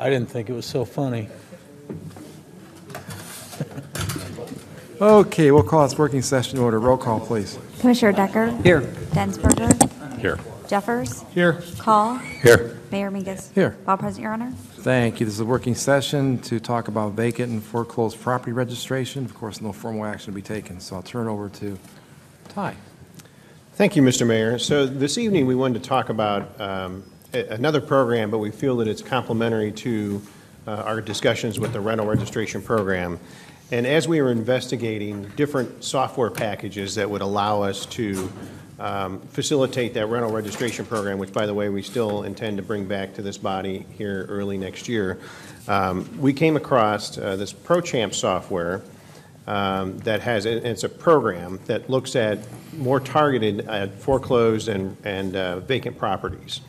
I didn't think it was so funny. Okay, we'll call this working session to order. Roll call, please. Commissioner Decker? Here. Densberger? Here. Jeffers? Here. Call? Here. Mayor Mingus? Here. All present, Your Honor. Thank you. This is a working session to talk about vacant and foreclosed property registration. Of course, no formal action to be taken, so I'll turn it over to Ty. Thank you, Mr. Mayor. So this evening we wanted to talk about another program, but we feel that it's complementary to our discussions with the rental registration program. And as we were investigating different software packages that would allow us to facilitate that rental registration program, which, by the way, we still intend to bring back to this body here early next year, we came across this ProChamp software that has, it's a program that looks at more targeted at foreclosed and vacant properties.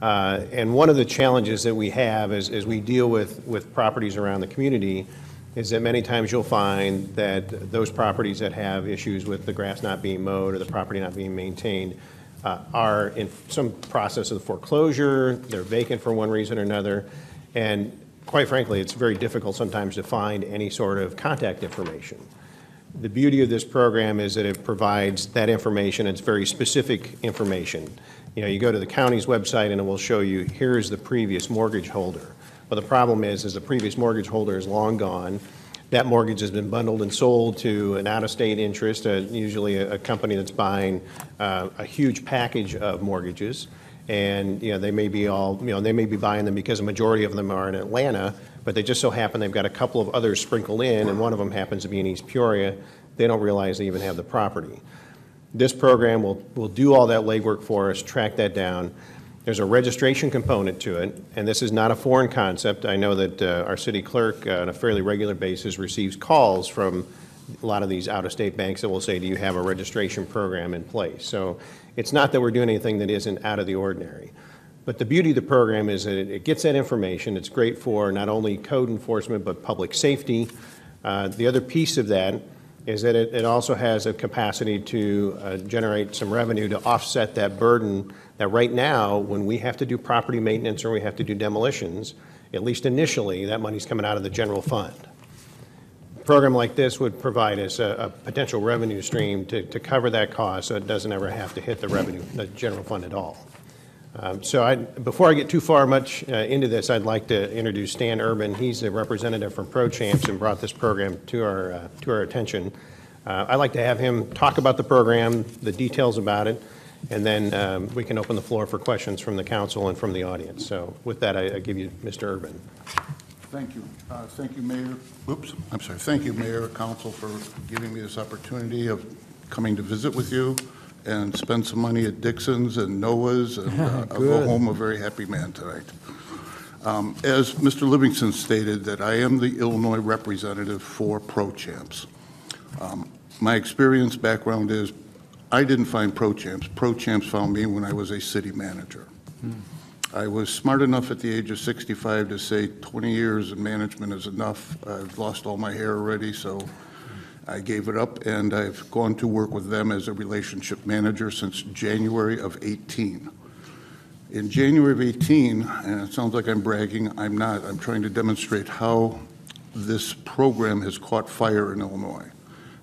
And one of the challenges that we have as we deal with properties around the community is that many times you'll find that those properties that have issues with the grass not being mowed or the property not being maintained are in some process of foreclosure, they're vacant for one reason or another, and quite frankly, it's very difficult sometimes to find any sort of contact information. The beauty of this program is that it provides that information. It's very specific information. You know, you go to the county's website and it will show you, here's the previous mortgage holder. Well, the problem is the previous mortgage holder is long gone. That mortgage has been bundled and sold to an out-of-state interest, usually a company that's buying a huge package of mortgages. And they may be they may be buying them because a majority of them are in Atlanta, but they just so happen they've got a couple of others sprinkled in, and one of them happens to be in East Peoria. They don't realize they even have the property. This program will do all that legwork for us, track that down. There's a registration component to it, and this is not a foreign concept. I know that our city clerk on a fairly regular basis receives calls from a lot of these out-of-state banks that will say, do you have a registration program in place? So it's not that we're doing anything that isn't out of the ordinary. But the beauty of the program is that it gets that information. It's great for not only code enforcement, but public safety. The other piece of that is that it also has a capacity to generate some revenue to offset that burden that right now, when we have to do property maintenance or we have to do demolitions, at least initially, that money's coming out of the general fund. A program like this would provide us a potential revenue stream to cover that cost so it doesn't ever have to hit the general fund at all. Before I get too far much into this, I'd like to introduce Stan Urban. He's a representative from ProChamps and brought this program to our attention. I'd like to have him talk about the program, the details about it, and then we can open the floor for questions from the council and from the audience. So with that, I give you Mr. Urban. Thank you. Thank you, Mayor. Thank you, Mayor, Council, for giving me this opportunity of coming to visit with you and spend some money at Dixon's and Noah's, and I'll go home a very happy man tonight. As Mr. Livingston stated, that I am the Illinois representative for ProChamps. My experience background is I didn't find ProChamps. ProChamps found me when I was a city manager. I was smart enough at the age of 65 to say 20 years in management is enough. I've lost all my hair already, so I gave it up, and I've gone to work with them as a relationship manager since January of 18. In January of 18, and it sounds like I'm bragging, I'm not. I'm trying to demonstrate how this program has caught fire in Illinois.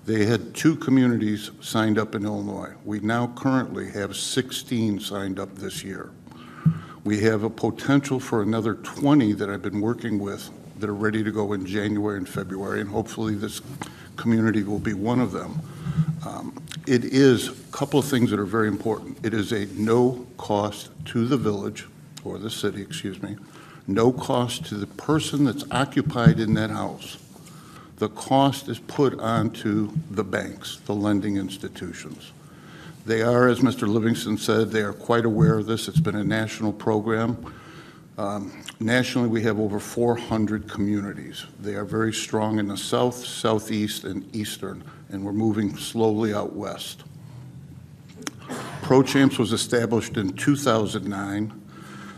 They had 2 communities signed up in Illinois. We now currently have 16 signed up this year. We have a potential for another 20 that I've been working with that are ready to go in January and February, and hopefully this community will be one of them. It is a couple of things that are very important. It is a no cost to the village, or the city, excuse me, no cost to the person that's occupied in that house. The cost is put onto the banks, the lending institutions. They are, as Mr. Livingston said, they are quite aware of this. It's been a national program. Nationally, we have over 400 communities. They are very strong in the south, southeast, and eastern, and we're moving slowly out west. ProChamps was established in 2009.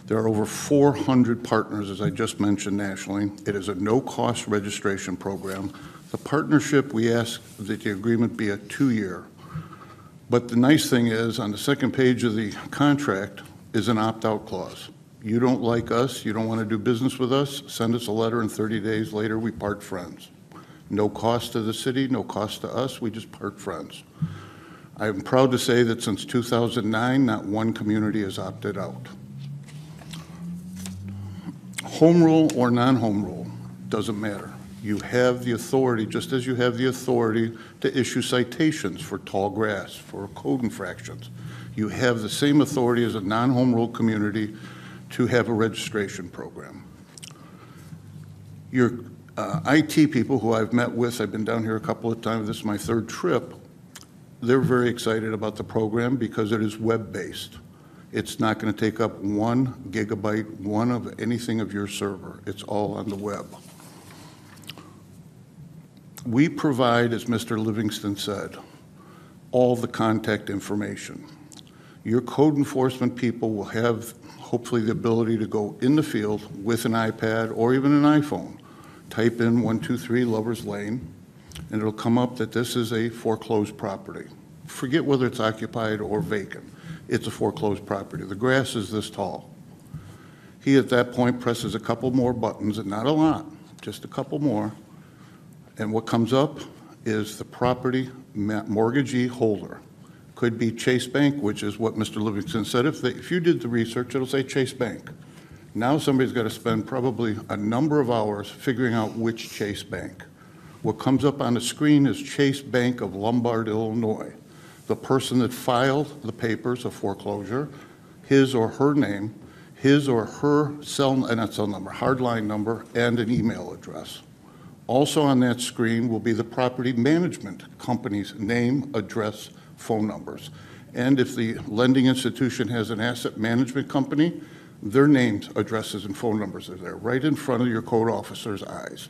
There are over 400 partners, as I just mentioned, nationally. It is a no-cost registration program. The partnership, we ask that the agreement be a 2-year. But the nice thing is, on the second page of the contract is an opt-out clause. You don't like us, you don't want to do business with us, send us a letter, and 30 days later, we part friends. No cost to the city, no cost to us, we just part friends. I am proud to say that since 2009, not one community has opted out. Home rule or non-home rule, doesn't matter. You have the authority, just as you have the authority to issue citations for tall grass, for code infractions. You have the same authority as a non-home rule community to have a registration program. Your IT people who I've met with, I've been down here a couple of times, this is my third trip, they're very excited about the program because it is web-based. It's not going to take up 1 gigabyte, one of anything of your server. It's all on the web. We provide, as Mr. Livingston said, all the contact information. Your code enforcement people will have hopefully the ability to go in the field with an iPad or even an iPhone, type in 123 Lover's Lane, and it'll come up that this is a foreclosed property. Forget whether it's occupied or vacant. It's a foreclosed property. The grass is this tall. He at that point presses a couple more buttons, and not a lot, just a couple more, and what comes up is the property mortgagee holder. Could be Chase Bank, which is what Mr. Livingston said. If you did the research, it'll say Chase Bank. Now somebody's got to spend probably a number of hours figuring out which Chase Bank. What comes up on the screen is Chase Bank of Lombard, Illinois. The person that filed the papers of foreclosure, his or her name, his or her not cell number, hardline number, and an email address. Also on that screen will be the property management company's name, address, phone numbers. And if the lending institution has an asset management company, their names, addresses, and phone numbers are there, right in front of your code officer's eyes.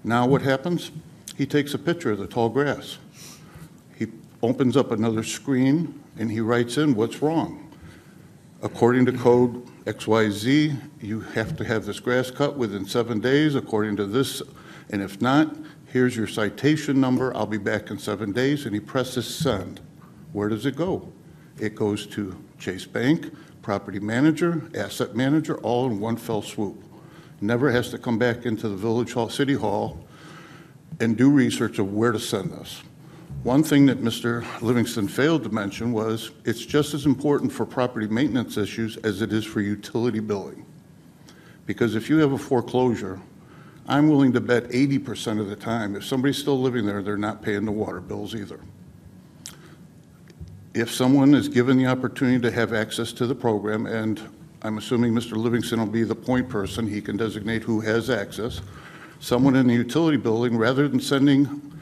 Now what happens? He takes a picture of the tall grass. He opens up another screen and he writes in what's wrong. According to code XYZ, you have to have this grass cut within 7 days according to this, and if not, here's your citation number, I'll be back in 7 days, and he presses send. Where does it go? It goes to Chase Bank, property manager, asset manager, all in one fell swoop. Never has to come back into the village hall, city hall, and do research of where to send this. One thing that Mr. Livingston failed to mention was it's just as important for property maintenance issues as it is for utility billing. Because if you have a foreclosure, I'm willing to bet 80% of the time, if somebody's still living there, they're not paying the water bills either. If someone is given the opportunity to have access to the program, and I'm assuming Mr. Livingston will be the point person, he can designate who has access, someone in the utility building, rather than sending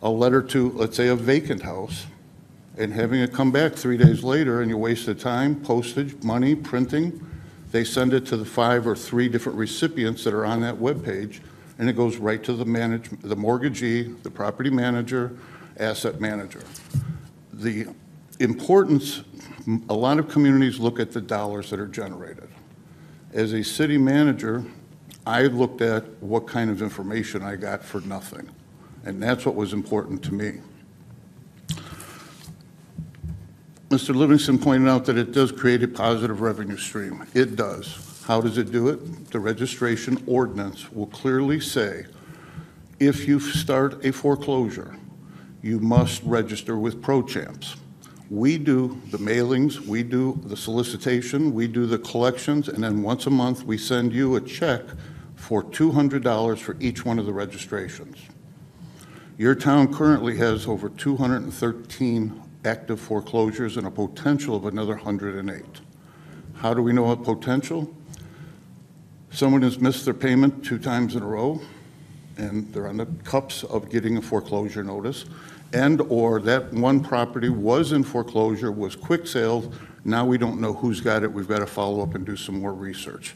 a letter to, let's say, a vacant house, and having it come back 3 days later, and you wasted time, postage, money, printing, they send it to the 5 or 3 different recipients that are on that web page, and it goes right to the mortgagee, the property manager, asset manager. The importance, a lot of communities look at the dollars that are generated. As a city manager, I looked at what kind of information I got for nothing, and that's what was important to me. Mr. Livingston pointed out that it does create a positive revenue stream. It does. How does it do it? The registration ordinance will clearly say, if you start a foreclosure, you must register with ProChamps. We do the mailings, we do the solicitation, we do the collections, and then once a month we send you a check for $200 for each one of the registrations. Your town currently has over 213 active foreclosures and a potential of another 108. How do we know a potential? Someone has missed their payment 2 times in a row, and they're on the cups of getting a foreclosure notice, and or that one property was in foreclosure, was quick sale, now we don't know who's got it, we've got to follow up and do some more research.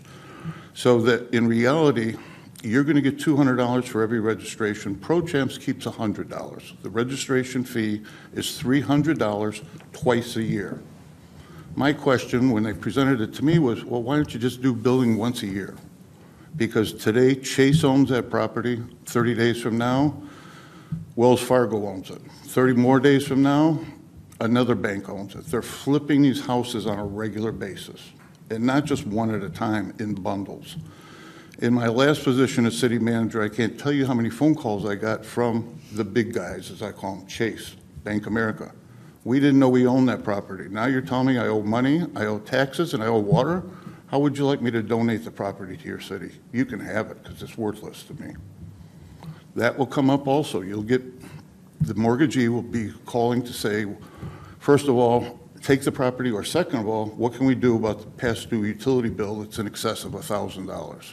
So that in reality, you're going to get $200 for every registration. ProChamps keeps $100. The registration fee is $300 twice a year. My question when they presented it to me was, well, why don't you just do billing once a year? Because today Chase owns that property. 30 days from now, Wells Fargo owns it. 30 more days from now, another bank owns it. They're flipping these houses on a regular basis. and not just one at a time, in bundles. In my last position as city manager, I can't tell you how many phone calls I got from the big guys, as I call them, Chase, Bank America. We didn't know we owned that property. Now you're telling me I owe money, I owe taxes, and I owe water? How would you like me to donate the property to your city? You can have it, because it's worthless to me. That will come up also. You'll get, the mortgagee will be calling to say, first of all, take the property, or second of all, what can we do about the past due utility bill that's in excess of $1,000?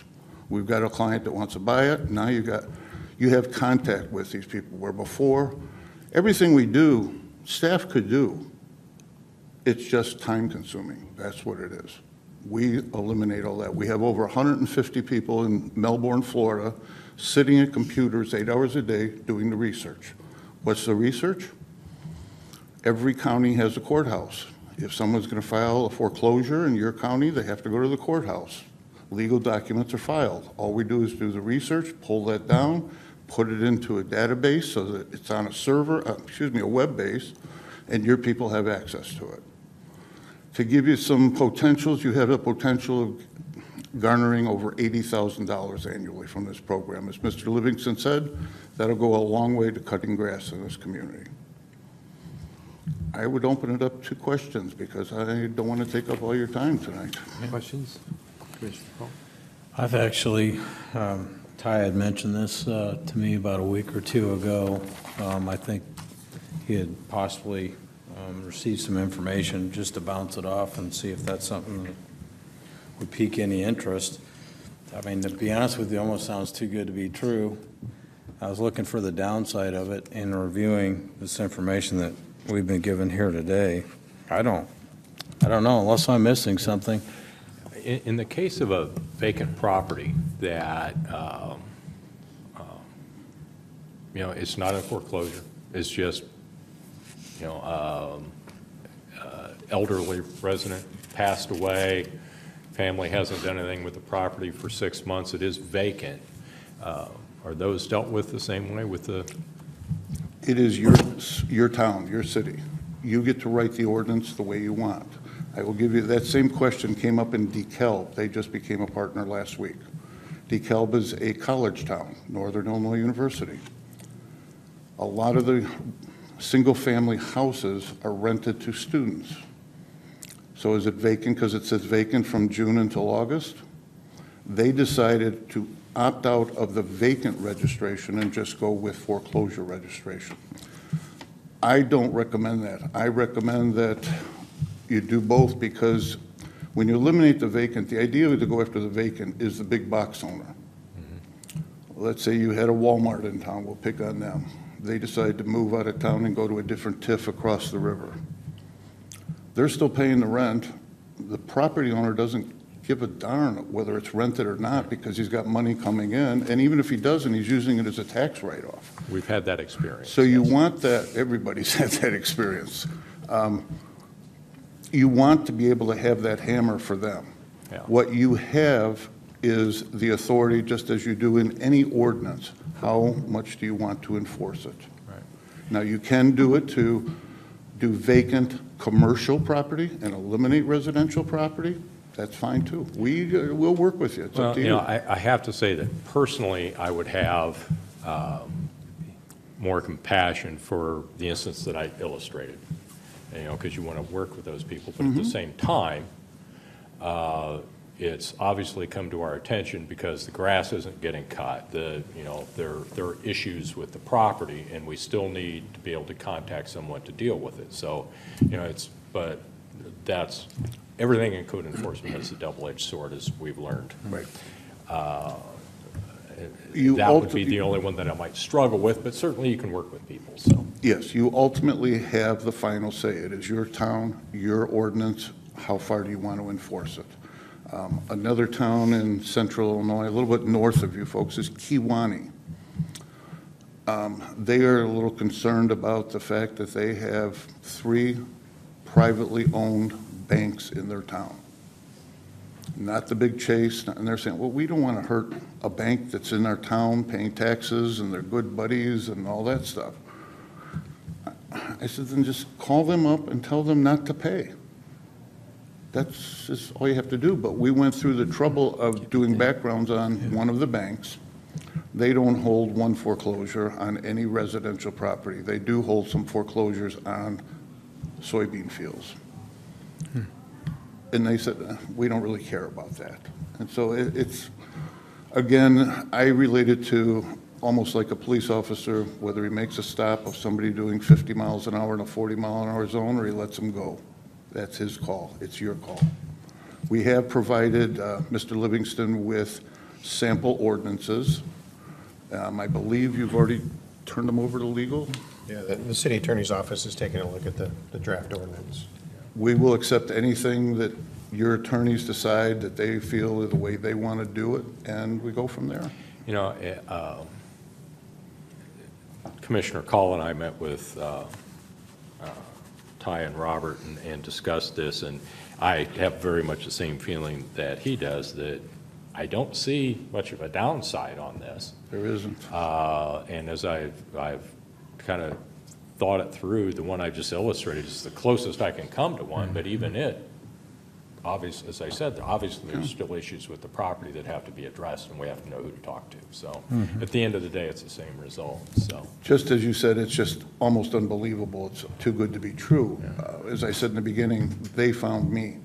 We've got a client that wants to buy it. Now you have contact with these people, where before, everything we do, staff could do. It's just time consuming. That's what it is. We eliminate all that. We have over 150 people in Melbourne, Florida, sitting at computers 8 hours a day doing the research. What's the research? Every county has a courthouse. If someone's going to file a foreclosure in your county, they have to go to the courthouse. Legal documents are filed. All we do is do the research, pull that down, put it into a database so that it's on a server, a web base, and your people have access to it. To give you some potentials, you have a potential of garnering over $80,000 annually from this program. As Mr. Livingston said, that'll go a long way to cutting grass in this community. I would open it up to questions, because I don't want to take up all your time tonight. Questions? Commissioner Paul? I've actually, Ty had mentioned this to me about a week or two ago. I think he had possibly received some information just to bounce it off and see if that's something that would pique any interest. I mean, to be honest with you, it almost sounds too good to be true. I was looking for the downside of it in reviewing this information that we've been given here today. I don't know, unless I'm missing something. In the case of a vacant property that, it's not a foreclosure, it's just, elderly resident passed away, family hasn't done anything with the property for 6 months, it is vacant. Are those dealt with the same way with the? It is your town, your city. You get to write the ordinance the way you want. I will give you, that same question came up in DeKalb. They just became a partner last week. DeKalb is a college town, Northern Illinois University. A lot of the single-family houses are rented to students. So is it vacant because it says vacant from June until August? They decided to opt out of the vacant registration and just go with foreclosure registration. I don't recommend that. I recommend that you do both, because when you eliminate the vacant, the idea to go after the vacant is the big box owner. Let's say you had a Walmart in town, we'll pick on them. They decide to move out of town and go to a different TIF across the river. They're still paying the rent. The property owner doesn't give a darn whether it's rented or not, because he's got money coming in, and even if he doesn't, he's using it as a tax write-off. We've had that experience. So you want that, everybody's had that experience. You want to be able to have that hammer for them. Yeah. What you have is the authority, just as you do in any ordinance. How much do you want to enforce it? Right. Now, you can do it to do vacant commercial property and eliminate residential property. That's fine, too. We'll work with you. It's up to you. I have to say that personally, I would have more compassion for the instance that I illustrated, because you want to work with those people. But at the same time, it's obviously come to our attention because the grass isn't getting cut. There are issues with the property, and we still need to be able to contact someone to deal with it. So, but that's, everything in code enforcement is a double-edged sword, as we've learned. Right. That would be the only one that I might struggle with, but certainly you can work with people, so. Yes, you ultimately have the final say. It is your town, your ordinance. How far do you want to enforce it? Another town in central Illinois, a little bit north of you folks, is Kewanee. They are a little concerned about the fact that they have 3 privately owned banks in their town. Not the big Chase, and they're saying, well, we don't want to hurt a bank that's in our town paying taxes and they're good buddies and all that stuff. I said, then just call them up and tell them not to pay. That's just all you have to do. But we went through the trouble of doing backgrounds on one of the banks. They don't hold one foreclosure on any residential property. They do hold some foreclosures on soybean fields. And they said, we don't really care about that. And so it's, again, I relate it to almost like a police officer, whether he makes a stop of somebody doing 50 miles an hour in a 40-mile-an-hour zone, or he lets them go. That's his call. It's your call. We have provided Mr. Livingston with sample ordinances. I believe you've already turned them over to legal. Yeah, the city attorney's office is taking a look at the draft ordinance. We will accept anything that your attorneys decide that they feel is the way they want to do it, and we go from there. You know, Commissioner Call and I met with Ty and Robert and discussed this, and I have very much the same feeling that he does, that I don't see much of a downside on this. There isn't. And as I've kind of thought it through, the one I just illustrated is the closest I can come to one, but even it, obviously, as I said, obviously there's still issues with the property that have to be addressed, and we have to know who to talk to. So at the end of the day, it's the same result, so. Just as you said, it's just almost unbelievable. It's too good to be true. As I said in the beginning, they found me.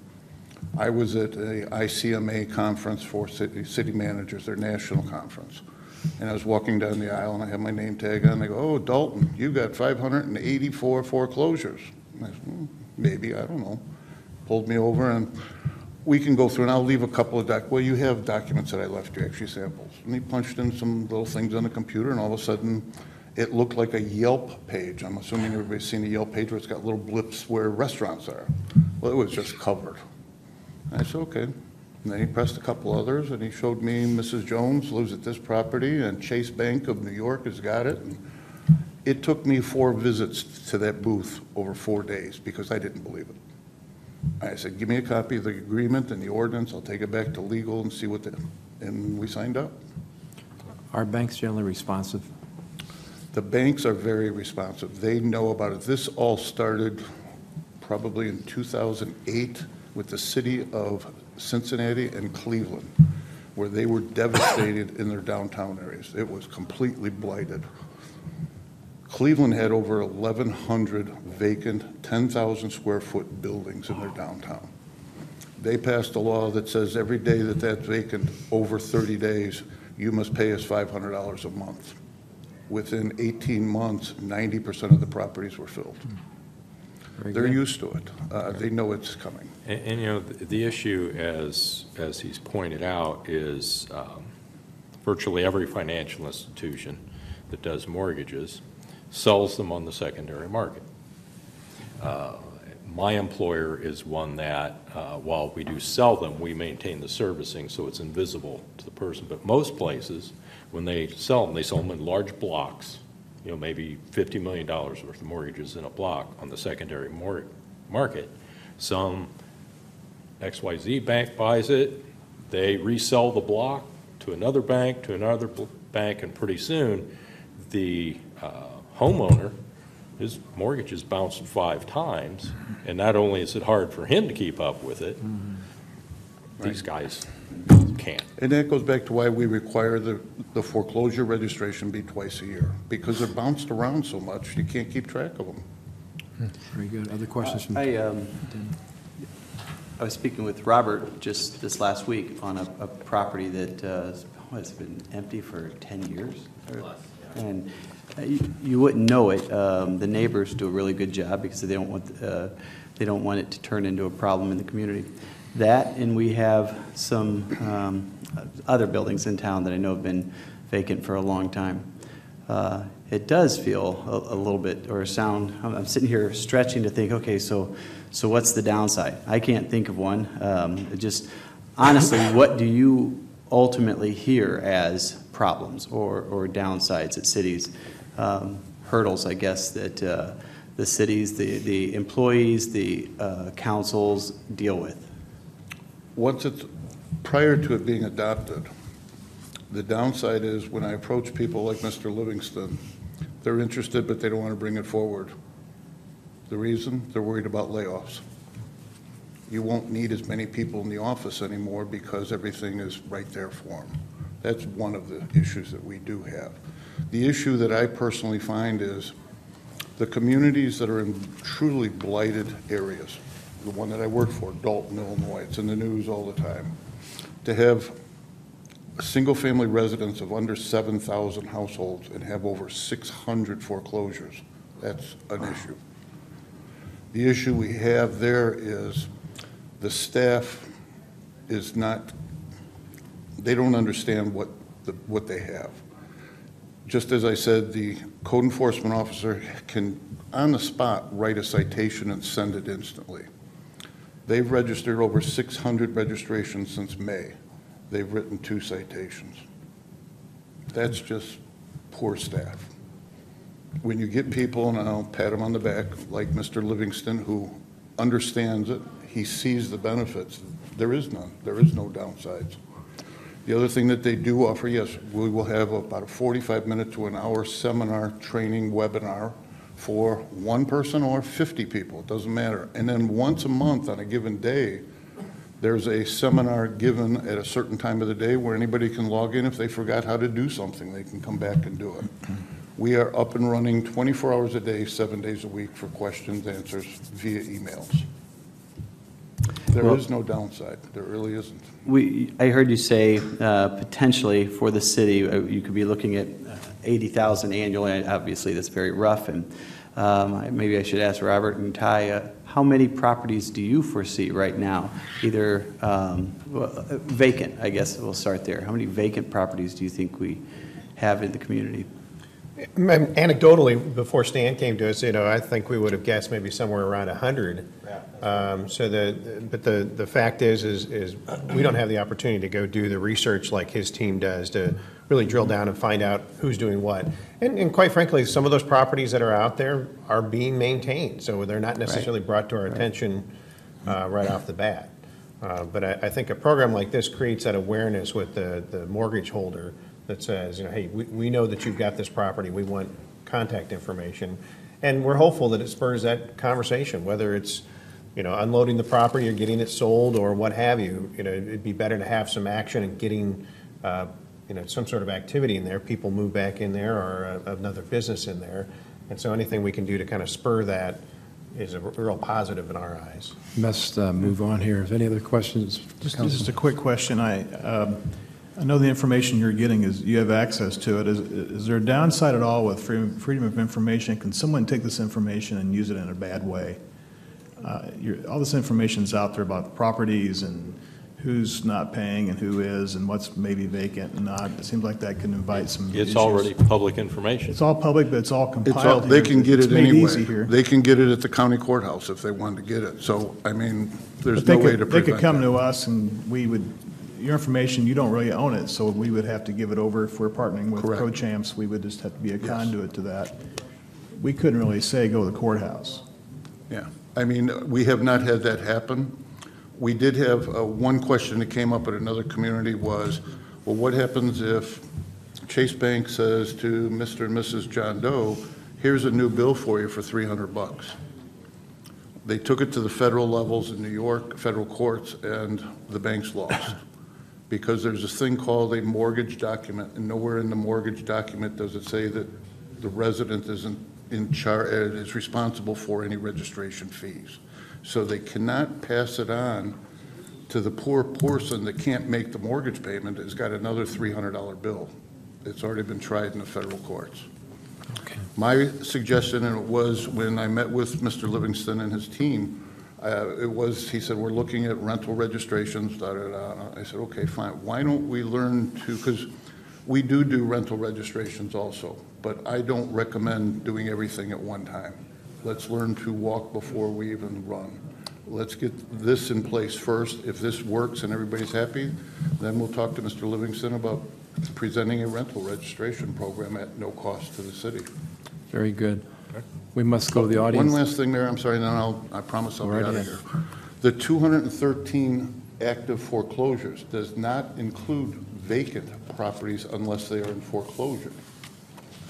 I was at a ICMA conference for city managers, their national conference. And I was walking down the aisle, and I had my name tag on. They go, "Oh, Dalton, you got 584 foreclosures." And I said, maybe, I don't know. Pulled me over, and we can go through, and I'll leave a couple of well, you have documents that I left you, actually samples. And he punched in some little things on the computer, and all of a sudden, it looked like a Yelp page. I'm assuming everybody's seen a Yelp page where it's got little blips where restaurants are. Well, it was just covered. And I said, okay. And then he pressed a couple others, and he showed me Mrs. Jones lives at this property, and Chase Bank of New York has got it. And it took me 4 visits to that booth over 4 days because I didn't believe it. I said, give me a copy of the agreement and the ordinance. I'll take it back to legal and see what and we signed up. Are banks generally responsive? The banks are very responsive. They know about it. This all started probably in 2008 with the city of Cincinnati and Cleveland, where they were devastated in their downtown areas. It was completely blighted. Cleveland had over 1,100 vacant 10,000 square foot buildings in their downtown. They passed a law that says every day that that's vacant over 30 days, you must pay us $500 a month. Within 18 months, 90% of the properties were filled. They're used to it. They know it's coming. And you know, the issue, as he's pointed out, is virtually every financial institution that does mortgages sells them on the secondary market. My employer is one that, while we do sell them, we maintain the servicing so it's invisible to the person. But most places, when they sell them in large blocks, you know, maybe $50 million worth of mortgages in a block on the secondary market. Some XYZ bank buys it, they resell the block to another bank, and pretty soon the homeowner, his mortgage is bounced 5 times, and not only is it hard for him to keep up with it, these guys can't. And that goes back to why we require the foreclosure registration be twice a year, because they're bounced around so much, you can't keep track of them. Very good. Other questions from? I was speaking with Robert just this last week on a property that has been empty for 10 years. And you wouldn't know it. The neighbors do a really good job because they don't want it to turn into a problem in the community. That, and we have some other buildings in town that I know have been vacant for a long time. It does feel a little bit, or sound, I'm sitting here stretching to think, okay, so what's the downside? I can't think of one. Just honestly, what do you ultimately hear as problems or downsides at cities? Hurdles, I guess, that the cities, the employees, the councils deal with? Once it's, prior to it being adopted, the downside is when I approach people like Mr. Livingston, they're interested, but they don't want to bring it forward. The reason? They're worried about layoffs. you won't need as many people in the office anymore because everything is right there for them. That's one of the issues that we do have. The issue that I personally find is the communities that are in truly blighted areas, the one that I work for, Dalton, Illinois, it's in the news all the time, to have single-family residents of under 7,000 households and have over 600 foreclosures, that's an issue. The issue we have there is the staff is not, they don't understand what they have. Just as I said, the code enforcement officer can, on the spot, write a citation and send it instantly. They've registered over 600 registrations since May. They've written 2 citations. That's just poor staff. When you get people, and I'll pat them on the back, like Mr. Livingston, who understands it, he sees the benefits. There is none. There is no downsides. The other thing that they do offer, yes, we will have about a 45-minute to an hour seminar training webinar for 1 person or 50 people, it doesn't matter. And then once a month on a given day, there's a seminar given at a certain time of the day where anybody can log in. If they forgot how to do something, they can come back and do it. We are up and running 24 hours a day, 7 days a week for questions, answers via emails. There is no downside. There really isn't. I heard you say potentially for the city, you could be looking at 80,000 annually. Obviously, that's very rough. And maybe I should ask Robert and Ty, how many properties do you foresee right now? Either vacant, I guess we'll start there. How many vacant properties do you think we have in the community? Anecdotally, before Stan came to us, I think we would have guessed maybe somewhere around 100. But the fact is we don't have the opportunity to go do the research like his team does to really drill down and find out who's doing what. And quite frankly, some of those properties that are out there are being maintained, so they're not necessarily brought to our attention right off the bat. But I think a program like this creates that awareness with the mortgage holder that says, hey, we know that you've got this property, we want contact information. And we're hopeful that it spurs that conversation, whether it's, unloading the property or getting it sold or what have you. It'd be better to have some action and getting, some sort of activity in there. People move back in there or another business in there. And so anything we can do to kind of spur that is a real positive in our eyes. Must move on here. If any other questions? Just a quick question. I know the information you're getting is you have access to it. Is there a downside at all with freedom of information? Can someone take this information and use it in a bad way? All this information is out there about the properties and who's not paying and who is and what's maybe vacant and not. It seems like that can invite some issues. It's already public information. It's all public, but it's all compiled. They can get It's it made anyway. easy here. They can get it at the county courthouse if they wanted to get it. So, there's But no way to prevent they could come that. to us and we would, your information, you don't really own it, so we would have to give it over if we're partnering with Correct. co-champs. We would just have to be a conduit to that. We couldn't really say, go to the courthouse. Yeah, we have not had that happen. We did have one question that came up at another community was, well, what happens if Chase Bank says to Mr. and Mrs. John Doe, here's a new bill for you for $300. They took it to the federal levels in New York, federal courts, and the banks lost. Because there's this thing called a mortgage document, and nowhere in the mortgage document does it say that the resident isn't in charge, is responsible for any registration fees. So they cannot pass it on to the poor person that can't make the mortgage payment, has got another $300 bill. It's already been tried in the federal courts. Okay. My suggestion, and it was when I met with Mr. Livingston and his team, he said, we're looking at rental registrations, I said, okay, fine. Why don't we learn to, because we do rental registrations also, but I don't recommend doing everything at one time. Let's learn to walk before we even run. Let's get this in place first. If this works and everybody's happy, then we'll talk to Mr. Livingston about presenting a rental registration program at no cost to the city. Very good. We must go to the audience. One last thing there, I'm sorry, and then I promise I'll be Right out of ahead. here. The 213 active foreclosures does not include vacant properties unless they are in foreclosure.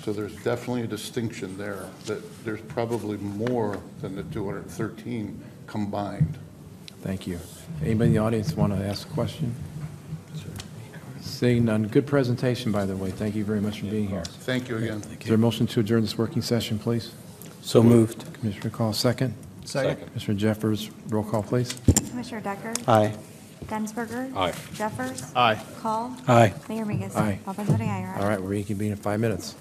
So there's definitely a distinction there, that there's probably more than the 213 combined. Thank you. Anybody in the audience want to ask a question? Seeing none. Good presentation, by the way. Thank you very much for being here. Thank you again. Is there a motion to adjourn this working session, please? So moved. Commissioner Call, second. Second. Commissioner Jeffers, roll call, please. Commissioner Decker? Aye. Dunsberger? Aye. Jeffers? Aye. Call? Aye. Mayor Mingus? Aye. All those voting aye, Your Honor. All right, we'll reconvene in 5 minutes.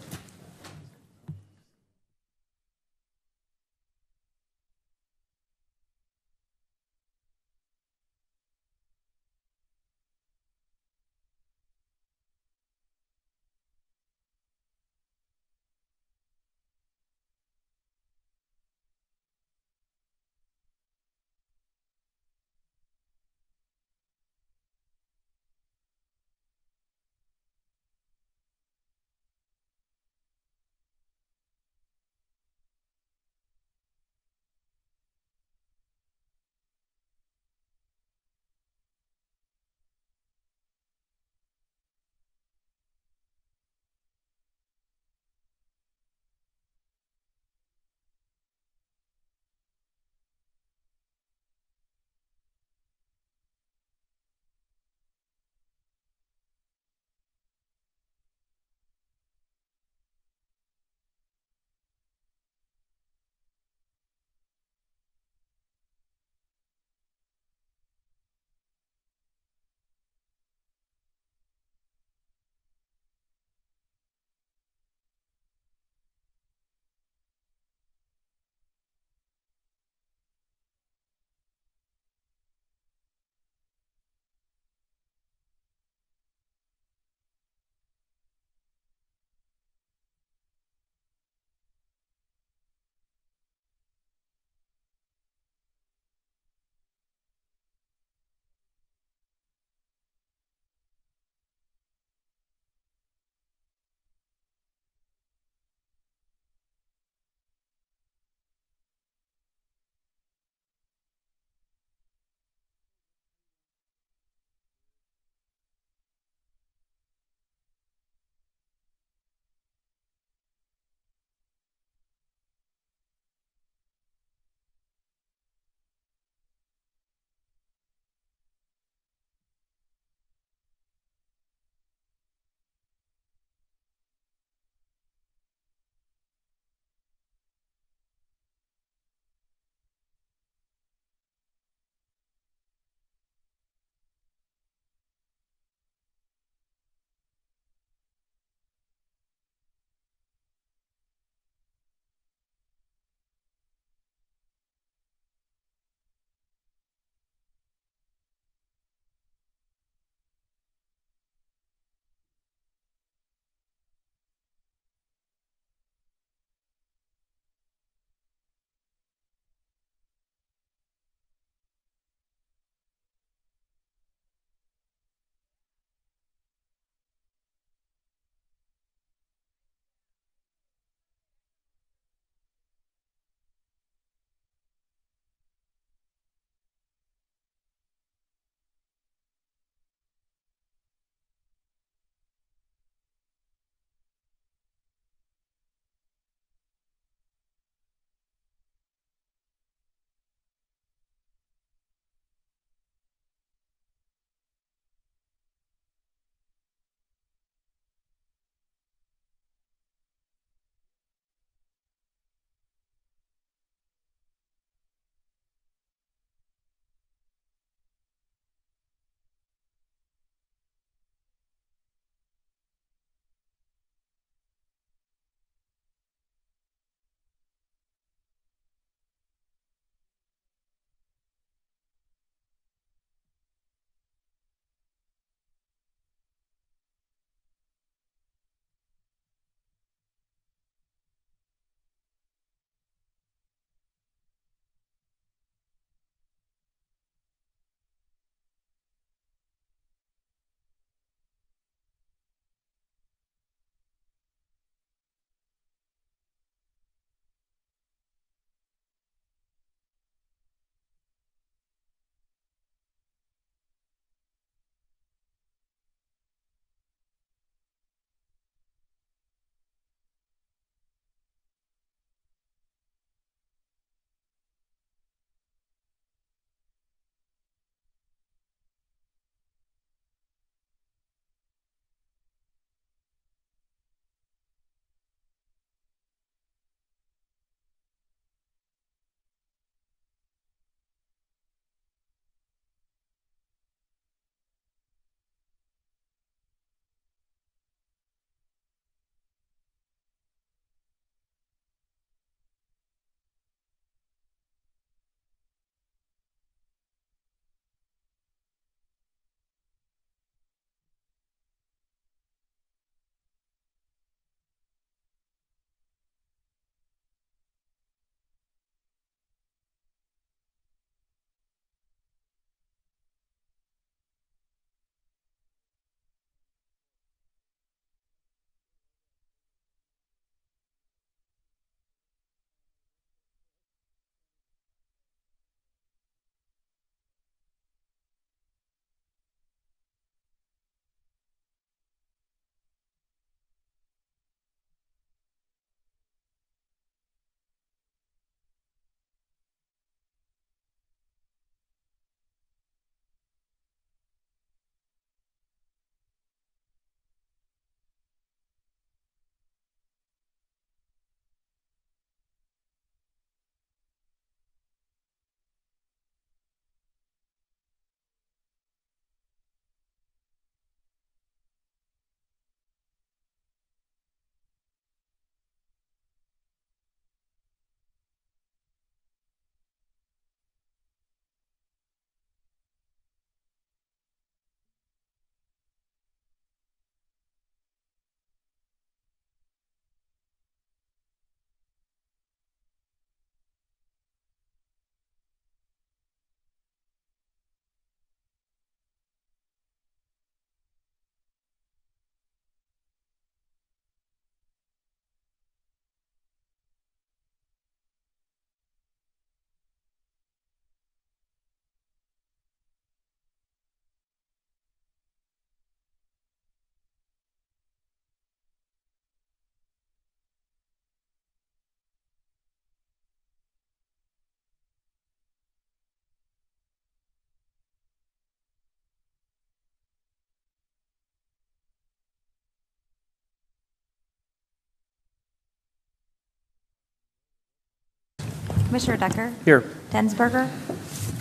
Commissioner Decker? Here. Densberger?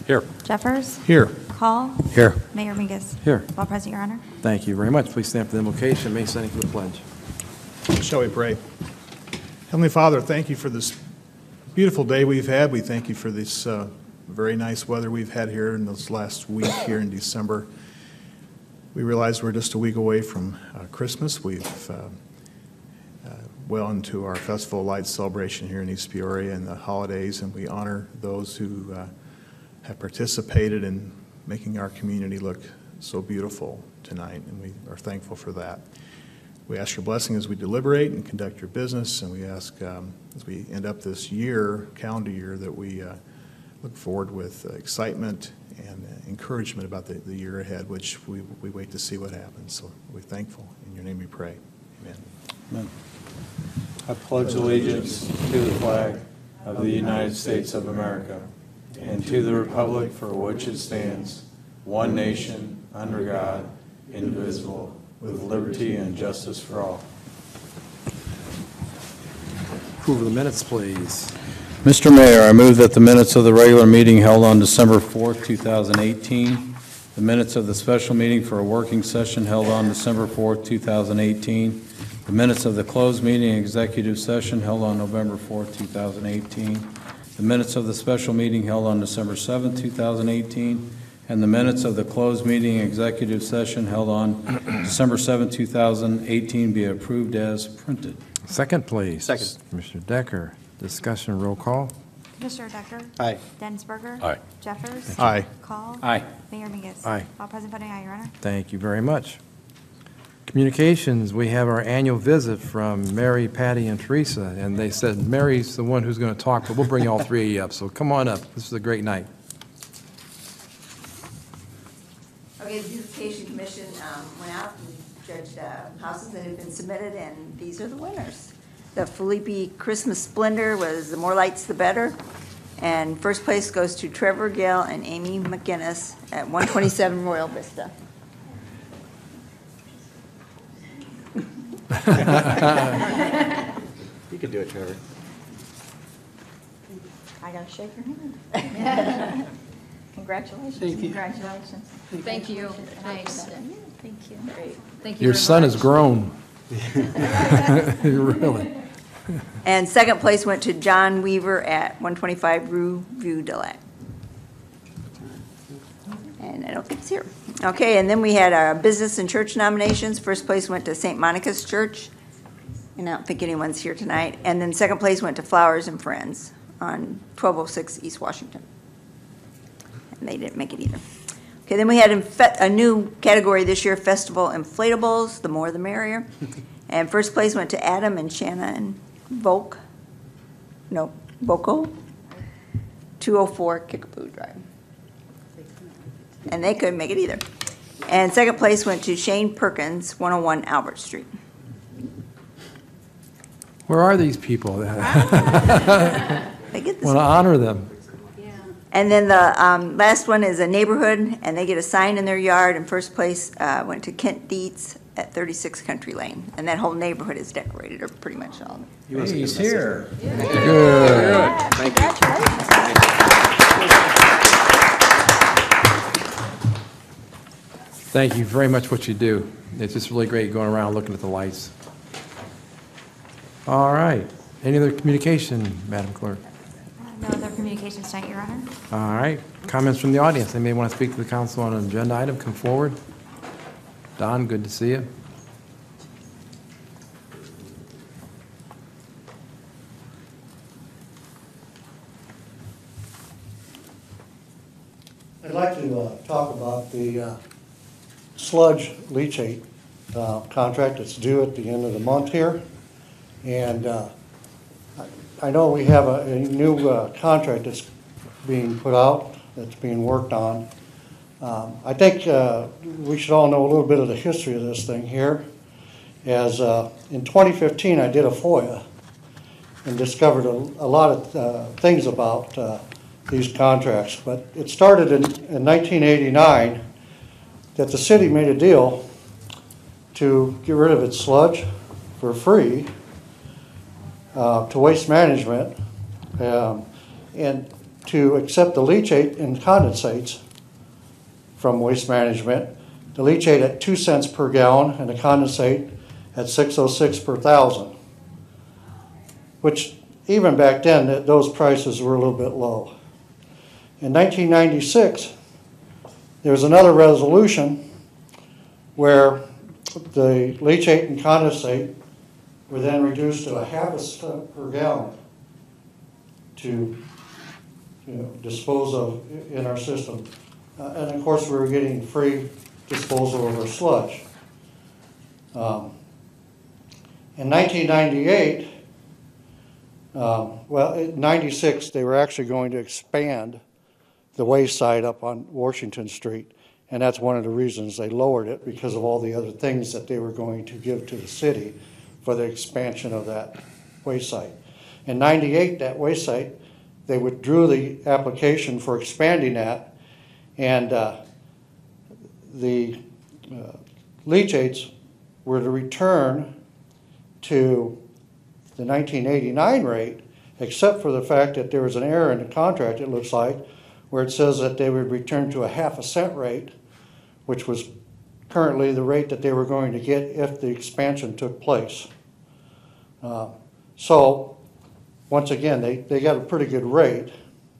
Here. Jeffers? Here. Call? Here. Mayor Mingus? Here. All present, Your Honor. Thank you very much. Please stand for the invocation. May standing for the pledge. Shall we pray? Heavenly Father, thank you for this beautiful day we've had. We thank you for this very nice weather we've had here in this last week here in December. We realize we're just a week away from Christmas. We've well into our Festival of Lights celebration here in East Peoria and the holidays, and we honor those who have participated in making our community look so beautiful tonight, and we are thankful for that. We ask your blessing as we deliberate and conduct your business, and we ask as we end up this year, calendar year, that we look forward with excitement and encouragement about the year ahead, which we wait to see what happens. So we're thankful. In your name we pray. Amen. Amen. I pledge allegiance to the flag of the United States of America and to the republic for which it stands, one nation, under God, indivisible, with liberty and justice for all. Approval of the minutes, please. Mr. Mayor, I move that the minutes of the regular meeting held on December 4th, 2018, the minutes of the special meeting for a working session held on December 4th, 2018, the minutes of the closed meeting and executive session held on November 4th, 2018, the minutes of the special meeting held on December 7th, 2018, and the minutes of the closed meeting and executive session held on December 7th, 2018 be approved as printed. Second, please. Second. Commissioner Decker. Discussion, roll call. Commissioner Decker? Aye. Densberger? Aye. Jeffers? Aye. Call? Aye. Mayor Mingus? Aye. All present, voting aye, Your Honor. Thank you very much. Communications, we have our annual visit from Mary, Patty, and Teresa, and they said Mary's the one who's going to talk, but we'll bring all three of you up, so come on up. This is a great night. Okay, the Beautification Commission went out and judged houses that had been submitted, and these are the winners. The Felipe Christmas Splendor was the more lights the better, and first place goes to Trevor Gale and Amy McGinnis at 127 Royal Vista. You can do it, Trevor. I gotta shake your hand. Congratulations. Thank you. Congratulations. Thank you. Nice. Thank you. Great. Thank you Your very son much. has grown. Really. And second place went to John Weaver at 125 Rue Vue de Lac. And I don't think it's here. Okay, and then we had our business and church nominations. First place went to St. Monica's Church, and I don't think anyone's here tonight. And then second place went to Flowers and Friends on 1206 East Washington. And they didn't make it either. Okay, then we had a new category this year, Festival Inflatables, the more the merrier. And first place went to Adam and Shannon Volk, no, Boko, 204 Kickapoo Drive. And they couldn't make it either. And second place went to Shane Perkins, 101 Albert Street. Where are these people? They get this. Want to honor them. And then the last one is a neighborhood, and they get a sign in their yard, and first place went to Kent Dietz at 36 Country Lane. And that whole neighborhood is decorated, or pretty much all. Hey, he's here. Good. Thank you. Thank you very much for what you do. It's just really great going around looking at the lights. All right. Any other communication, Madam Clerk? No other communications tonight, Your Honor. All right. Comments from the audience? They may want to speak to the council on an agenda item. Come forward. Don, good to see you. I'd like to talk about the sludge leachate contract that's due at the end of the month here. And I know we have a new contract that's being put out, that's being worked on. I think we should all know a little bit of the history of this thing here. As in 2015, I did a FOIA and discovered a lot of things about these contracts. But it started in 1989 that the city made a deal to get rid of its sludge for free to Waste Management. and to accept the leachate and condensates from Waste Management, the leachate at 2 cents per gallon and the condensate at 606 per thousand, which even back then, those prices were a little bit low. In 1996, there was another resolution where the leachate and condensate were then reduced to a half a cent per gallon to dispose of in our system. And of course, we were getting free disposal of our sludge. In 1998, in 96, they were actually going to expand the waste side up on Washington Street, and that's one of the reasons they lowered it, because of all the other things that they were going to give to the city for the expansion of that waste site. In 98, that waste site, they withdrew the application for expanding that, and the leachates were to return to the 1989 rate, except for the fact that there was an error in the contract, it looks like, where it says that they would return to a half a cent rate, which was currently the rate that they were going to get if the expansion took place. So, once again, they got a pretty good rate,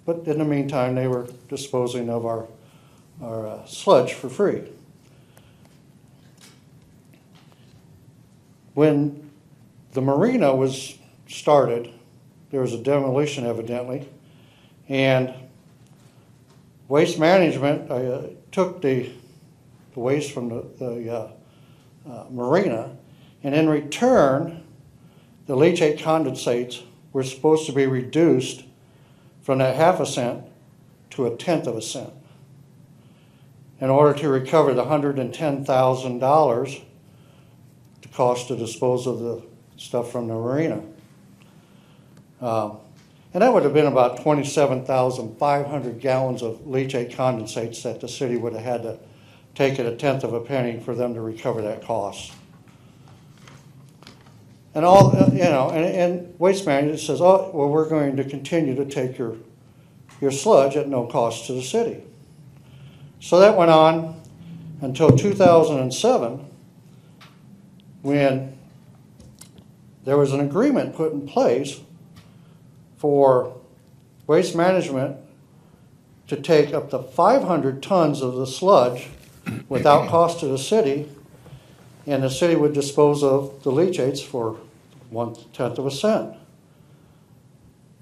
but in the meantime, they were disposing of our sludge for free. When the marina was started, there was a demolition evidently, and Waste Management took the waste from the marina, and in return, the leachate condensates were supposed to be reduced from that half a cent to a tenth of a cent in order to recover the $110,000 the cost to dispose of the stuff from the marina. And that would have been about 27,500 gallons of leachate condensates that the city would have had to take at a tenth of a penny for them to recover that cost. And all, and Waste Management says, oh, well, we're going to continue to take your sludge at no cost to the city. So that went on until 2007, when there was an agreement put in place for Waste Management to take up to 500 tons of the sludge without cost to the city, and the city would dispose of the leachates for 1/10 of a cent.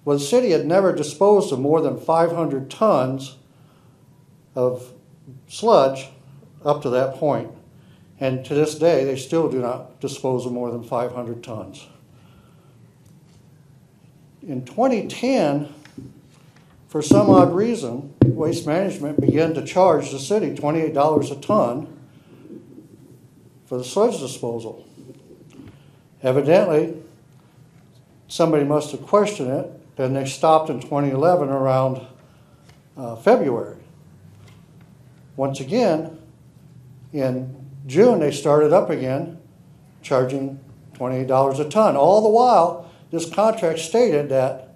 Well, the city had never disposed of more than 500 tons of sludge up to that point. And to this day, they still do not dispose of more than 500 tons. In 2010, for some odd reason, Waste Management began to charge the city $28 a ton for the sludge disposal. Evidently, somebody must have questioned it, and they stopped in 2011 around February. Once again, in June, they started up again, charging $28 a ton. All the while, this contract stated that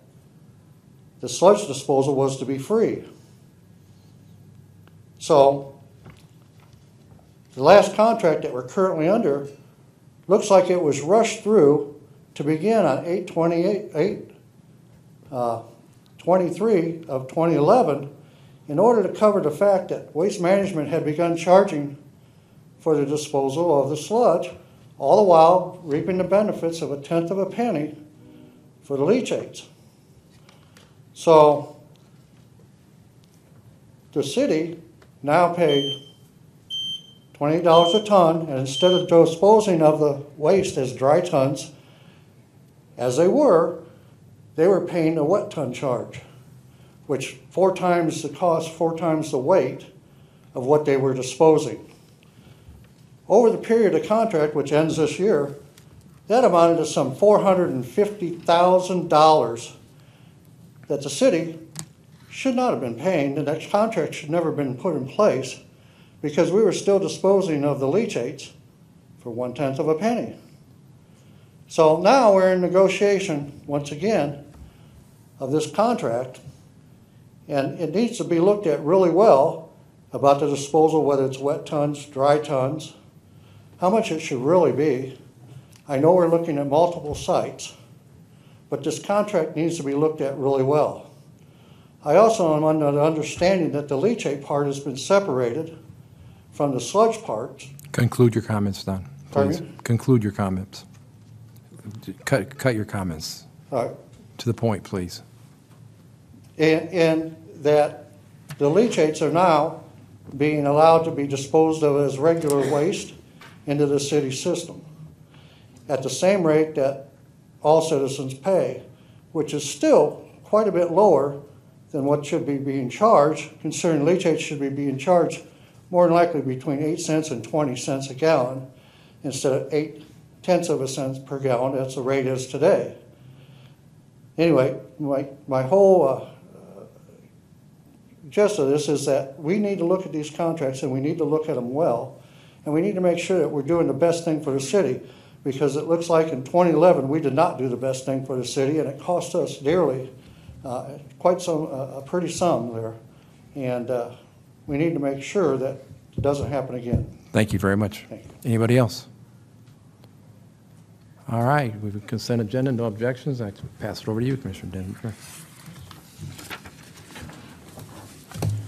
the sludge disposal was to be free. So, the last contract that we're currently under looks like it was rushed through to begin on 8/23 of 2011 in order to cover the fact that Waste Management had begun charging for the disposal of the sludge, all the while reaping the benefits of a tenth of a penny for the leachates. So the city now paid $28 a ton, and instead of disposing of the waste as dry tons, as they were paying a wet ton charge, which 4 times the cost, 4 times the weight of what they were disposing. Over the period of contract, which ends this year, that amounted to some $450,000 that the city should not have been paying, and that contract should never have been put in place because we were still disposing of the leachates for 1/10 of a penny. So now we're in negotiation, once again, of this contract, And it needs to be looked at really well about the disposal, whether it's wet tons, dry tons, how much it should really be. I know we're looking at multiple sites, but this contract needs to be looked at really well. I also am under the understanding that the leachate part has been separated from the sludge part. Conclude your comments, Don. Pardon Please. me? Conclude your comments. Cut your comments. All right. To the point, please. And that the leachates are now being allowed to be disposed of as regular waste into the city system at the same rate that all citizens pay, which is still quite a bit lower than what should be being charged, considering leachates should be being charged more than likely between 8 cents and 20 cents a gallon instead of 0.8 of a cent per gallon as the rate is today. Anyway, my whole gist of this is that we need to look at these contracts and we need to look at them well, and we need to make sure that we're doing the best thing for the city, because it looks like in 2011 we did not do the best thing for the city, and it cost us dearly, quite some, a pretty sum there, and we need to make sure that it doesn't happen again. Thank you very much. Thank you. Anybody else? All right, we have a consent agenda, no objections. I pass it over to you, Commissioner Denver.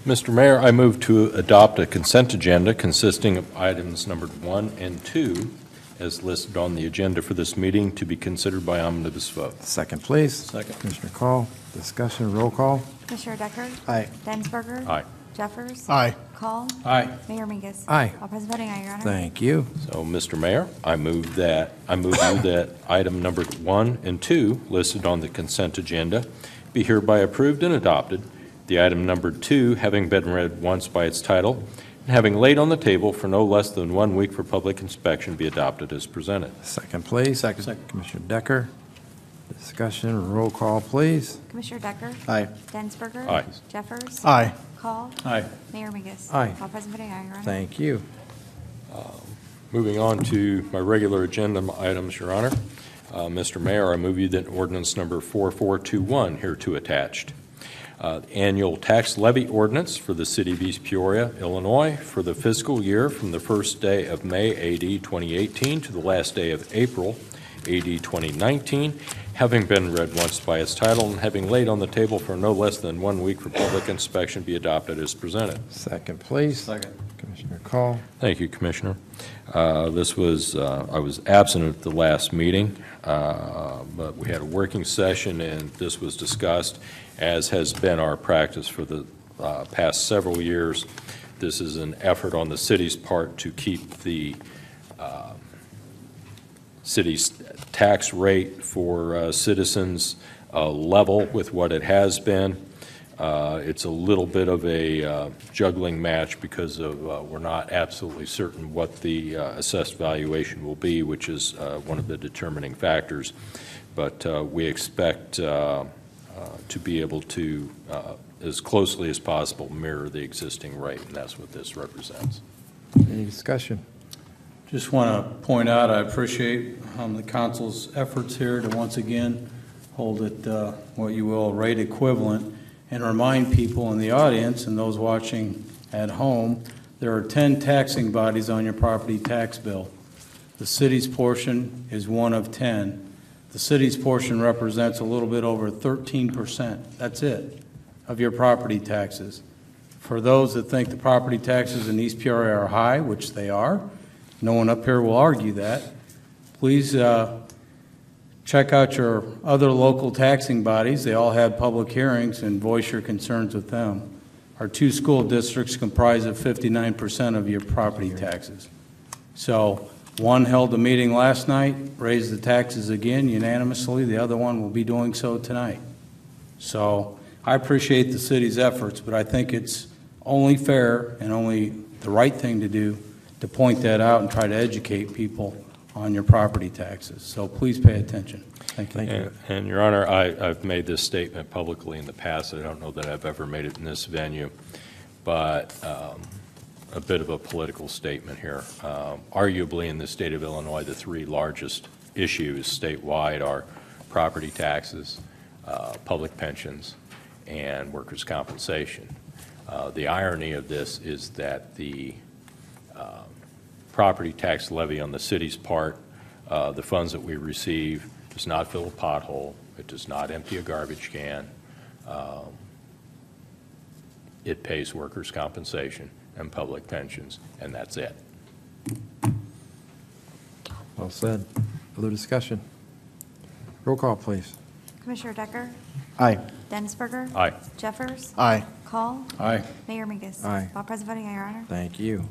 Mr. Mayor, I move to adopt a consent agenda consisting of items numbered 1 and 2 as listed on the agenda for this meeting to be considered by omnibus vote. Second, please. Second. Commissioner Call, discussion, roll call. Commissioner Decker? Aye. Densberger? Aye. Jeffers? Aye. Call? Aye. Mayor Mingus? Aye. All present voting, aye, Your Honor. Thank you. So, Mr. Mayor, I move you that item numbered 1 and 2 listed on the consent agenda be hereby approved and adopted. The item numbered 2 having been read once by its title and having laid on the table for no less than 1 week for public inspection be adopted as presented. Second, please. Second. Commissioner Decker, discussion, roll call, please. Commissioner Decker? Aye. Densberger? Aye. Jeffers? Aye. Call? Aye. Mayor Mingus? Aye. All present voting, aye, Your Honor. Thank you. Moving on to my regular agenda items, Your Honor. Mr. Mayor, I move you that ordinance number 4421 hereto attached. Annual tax levy ordinance for the city of East Peoria, Illinois, for the fiscal year from the first day of May AD 2018 to the last day of April AD 2019, having been read once by its title and having laid on the table for no less than 1 week for public inspection be adopted as presented. Second, please. Second. Commissioner Call. Thank you, Commissioner. I was absent at the last meeting, but we had a working session and this was discussed, as has been our practice for the past several years. This is an effort on the city's part to keep the city's tax rate for citizens level with what it has been. It's a little bit of a juggling match because of we're not absolutely certain what the assessed valuation will be, which is one of the determining factors. But we expect to be able to, as closely as possible, mirror the existing rate, and that's what this represents. Any discussion? Just want to point out, I appreciate the council's efforts here to once again hold it, what you will, rate equivalent, and remind people in the audience and those watching at home, there are 10 taxing bodies on your property tax bill. The city's portion is one of 10. The city's portion represents a little bit over 13%. That's it, of your property taxes. For those that think the property taxes in East Peoria are high, which they are, no one up here will argue that, please check out your other local taxing bodies. They all had public hearings and voice your concerns with them. Our 2 school districts comprise of 59% of your property taxes. So one held a meeting last night, raised the taxes again unanimously. The other one will be doing so tonight. So I appreciate the city's efforts, but I think it's only fair and only the right thing to do to point that out and try to educate people on your property taxes. So please pay attention. Thank you. And Your Honor, I've made this statement publicly in the past. I don't know that I've ever made it in this venue, but a bit of a political statement here. Arguably in the state of Illinois, the 3 largest issues statewide are property taxes, public pensions, and workers' compensation. The irony of this is that the property tax levy on the city's part, the funds that we receive, does not fill a pothole. It does not empty a garbage can. It pays workers' compensation and public pensions, and that's it. Well said. Other discussion? Roll call, please. Commissioner Decker? Aye. Densberger? Aye. Jeffers? Aye. Call? Aye. Mayor Mingus? Aye. All present voting, aye, Your Honor. Thank you.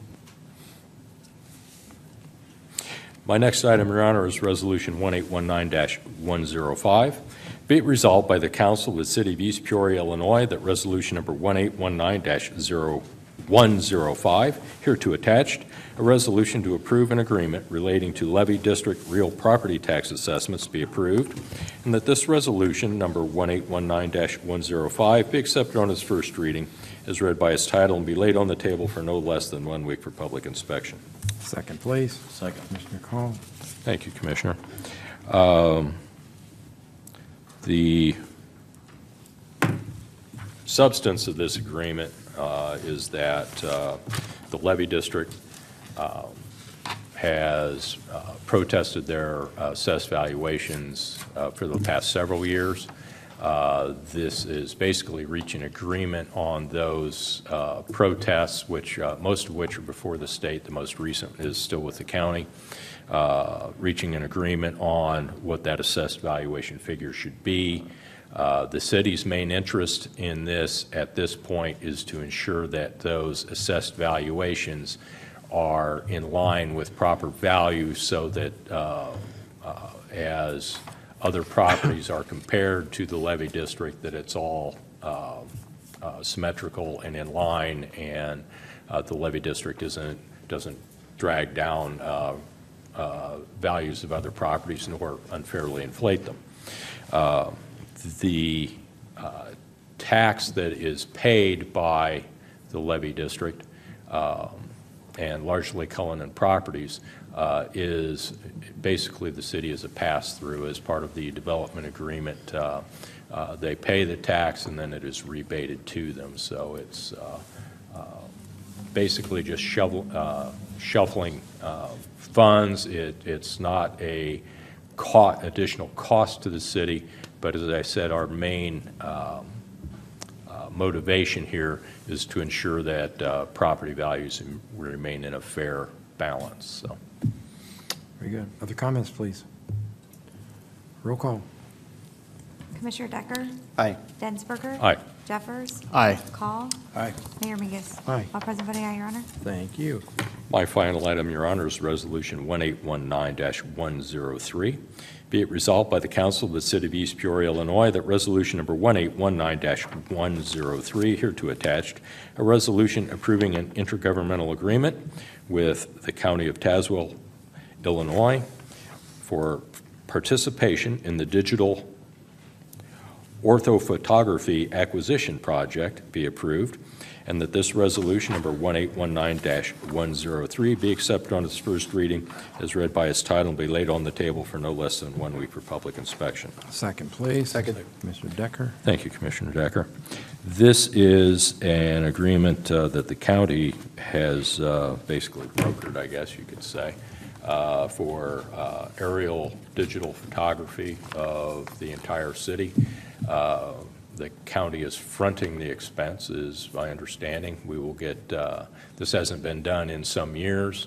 My next item, Your Honor, is Resolution 1819-105. Be it resolved by the Council of the City of East Peoria, Illinois, that Resolution Number 1819-0105, hereto attached, a resolution to approve an agreement relating to levy district real property tax assessments be approved, and that this resolution, number 1819-105, be accepted on its first reading as read by its title and be laid on the table for no less than 1 week for public inspection. Second, please. Second. Commissioner Call. Thank you, Commissioner. The substance of this agreement is that the levy district has protested their assessed valuations for the past several years. This is basically reaching agreement on those protests, which most of which are before the state. The most recent is still with the county. Reaching an agreement on what that assessed valuation figure should be. The city's main interest in this at this point is to ensure that those assessed valuations are in line with proper value so that as other properties are compared to the levy district, that it's all symmetrical and in line, and the levy district doesn't drag down values of other properties nor unfairly inflate them. The tax that is paid by the levy district and largely Cullinan properties is basically the city is a pass-through as part of the development agreement. They pay the tax and then it is rebated to them. So it's basically just shuffling funds. It's not a additional cost to the city, but as I said, our main motivation here is to ensure that property values remain in a fair balance. So. Very good. Other comments, please? Roll call. Commissioner Decker? Aye. Densberger? Aye. Jeffers? Aye. Call? Aye. Mayor Mingus? Aye. All present voting, aye, Your Honor. Thank you. My final item, Your Honor, is Resolution 1819-103. Be it resolved by the Council of the City of East Peoria, Illinois, that Resolution Number 1819-103, hereto attached, a resolution approving an intergovernmental agreement with the County of Tazewell, Illinois, for participation in the digital orthophotography acquisition project be approved, and that this resolution number 1819-103 be accepted on its first reading as read by its title and be laid on the table for no less than 1 week for public inspection. Second, please. Second. Commissioner Decker. Thank you, Commissioner Decker. This is an agreement that the county has basically brokered, I guess you could say, for aerial digital photography of the entire city. The county is fronting the expense, is my understanding. We will get, this hasn't been done in some years.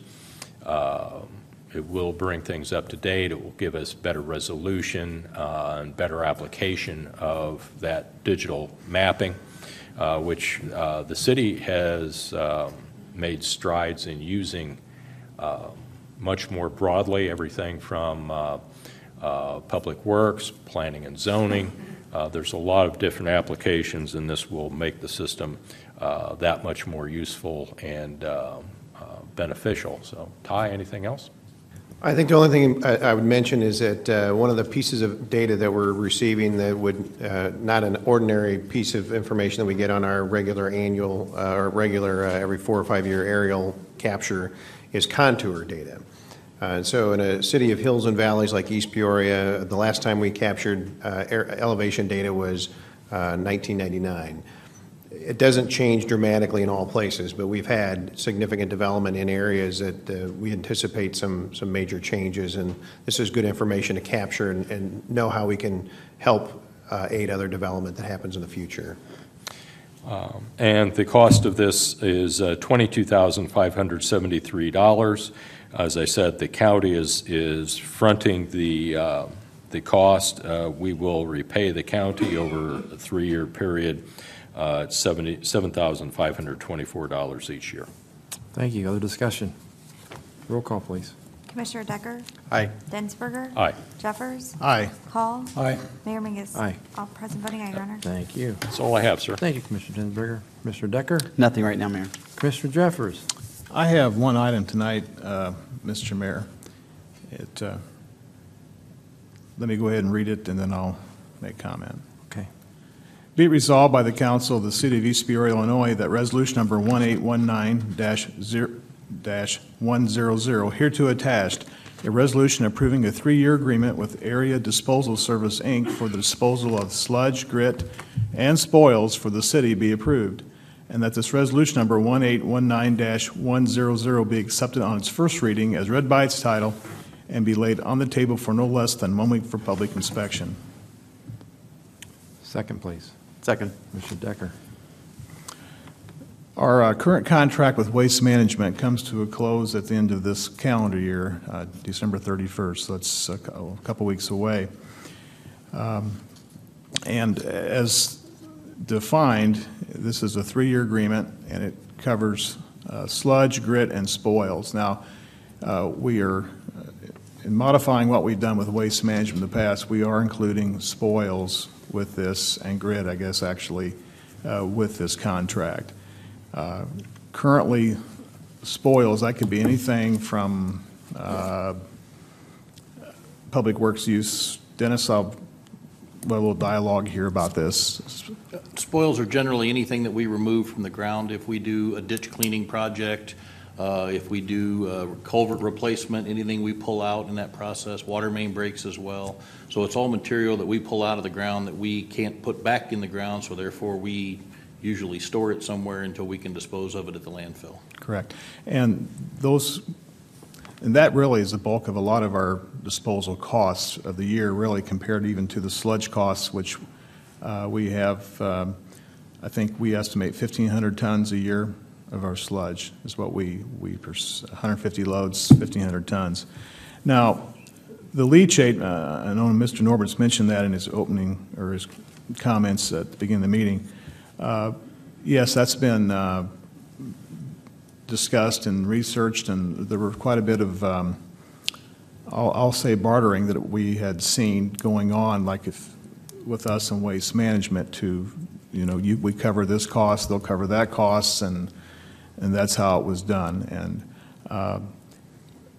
It will bring things up to date. It will give us better resolution and better application of that digital mapping, which the city has made strides in using much more broadly, everything from public works, planning and zoning. There's a lot of different applications, and this will make the system that much more useful and beneficial. So, Ty, anything else? I think the only thing I would mention is that one of the pieces of data that we're receiving that would, not an ordinary piece of information that we get on our regular annual or regular every 4 or 5 year aerial capture is contour data. And so in a city of hills and valleys like East Peoria, the last time we captured elevation data was 1999. It doesn't change dramatically in all places, but we've had significant development in areas that we anticipate some major changes, and this is good information to capture and know how we can help aid other development that happens in the future. And the cost of this is $22,573. As I said, the county is fronting the cost. We will repay the county over a 3-year period. It's $7,524 each year. Thank you. Other discussion? Roll call, please. Commissioner Decker? Aye. Densberger? Aye. Jeffers? Aye. Call? Aye. Mayor Mingus? Aye. All present voting aye, Your Honor. Thank you. That's all I have, sir. Thank you, Commissioner Densberger. Commissioner Decker? Nothing right now, Mayor. Commissioner Jeffers? I have one item tonight, Mr. Mayor. Let me go ahead and read it, and then I'll make comment. Okay. Be it resolved by the Council of the City of East Peoria, Illinois, that resolution number 1819-100, hereto attached, a resolution approving a 3-year agreement with Area Disposal Service, Inc. for the disposal of sludge, grit, and spoils for the city be approved, and that this resolution number 1819-100 be accepted on its first reading as read by its title and be laid on the table for no less than 1 week for public inspection. Second, please. Second. Commissioner Decker. Our current contract with Waste Management comes to a close at the end of this calendar year, December 31st, so that's a couple weeks away. And as defined, this is a 3-year agreement, and it covers sludge, grit, and spoils. Now, we are, in modifying what we've done with Waste Management in the past, we are including spoils with this, and grit, I guess, actually, with this contract. Currently, spoils, that could be anything from public works use. Dennis, I'll have a little dialogue here about this. Spoils are generally anything that we remove from the ground. If we do a ditch cleaning project, if we do culvert replacement, anything we pull out in that process, water main breaks as well. So it's all material that we pull out of the ground that we can't put back in the ground, so therefore we usually store it somewhere until we can dispose of it at the landfill. Correct. And that really is the bulk of a lot of our disposal costs of the year, really, compared even to the sludge costs, which we have, I think we estimate 1,500 tons a year of our sludge is what we 150 loads, 1,500 tons. Now, the leachate, I know Mr. Norbert's mentioned that in his opening, or his comments at the beginning of the meeting. Yes, that's been discussed and researched, and there were quite a bit of, I'll say, bartering that we had seen going on, like if with us and Waste Management to, we cover this cost, they'll cover that cost, and that's how it was done. And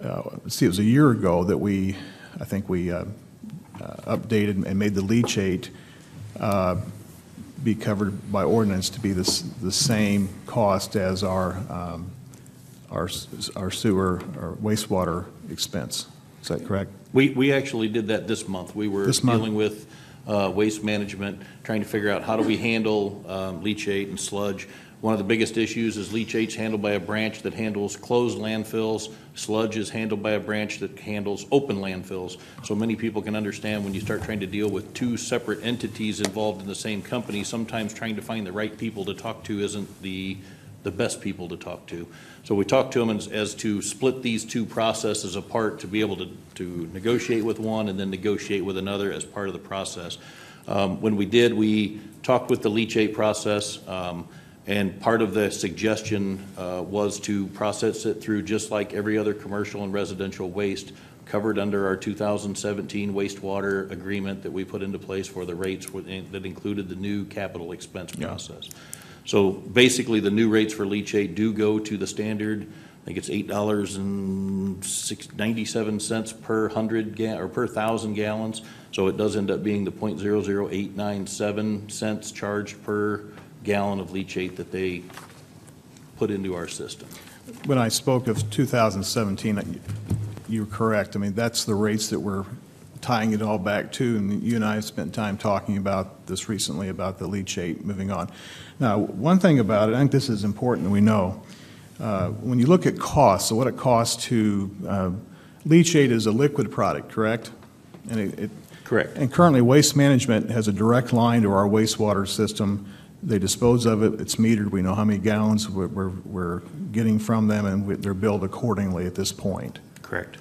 it was a year ago that I think we updated and made the leachate be covered by ordinance to be the same cost as our sewer or wastewater expense. Is that correct? We actually did that this month. We were dealing with Waste Management, trying to figure out how do we handle leachate and sludge. One of the biggest issues is leachate's handled by a branch that handles closed landfills. Sludge is handled by a branch that handles open landfills. So many people can understand when you start trying to deal with 2 separate entities involved in the same company, sometimes trying to find the right people to talk to isn't the best people to talk to. So we talked to them as to split these 2 processes apart to be able to negotiate with one and then negotiate with another as part of the process. When we did, we talked with the leachate process, and part of the suggestion was to process it through just like every other commercial and residential waste covered under our 2017 wastewater agreement that we put into place for the rates that included the new capital expense process. So basically, the new rates for leachate do go to the standard. I think it's $8.97 per 100 or per 1,000 gallons. So it does end up being the 0.00897 cents charged per gallon of leachate that they put into our system. When I spoke of 2017, you're correct. I mean, that's the rates that were tying it all back to, and you and I have spent time talking about this recently, about the leachate moving on. Now, one thing about it, I think this is important that we know, when you look at costs, so what it costs to, leachate is a liquid product, correct? And Correct. And currently, Waste Management has a direct line to our wastewater system. They dispose of it, it's metered, we know how many gallons we're getting from them, and they're billed accordingly at this point. Correct.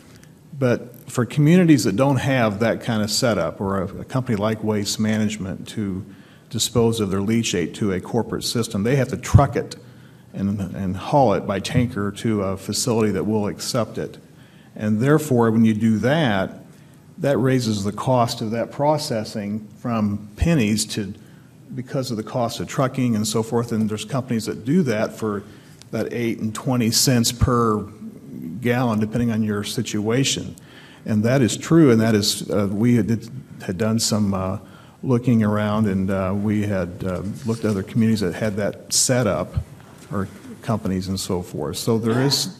But for communities that don't have that kind of setup, or a company like Waste Management to dispose of their leachate to a corporate system, they have to truck it and haul it by tanker to a facility that will accept it. And therefore, when you do that, that raises the cost of that processing from pennies to, because of the cost of trucking and so forth, and there's companies that do that for that 8 and 20 cents per gallon, depending on your situation. And that is true, and that is, we had done some looking around, and we had looked at other communities that had that set up, or companies and so forth. So there is,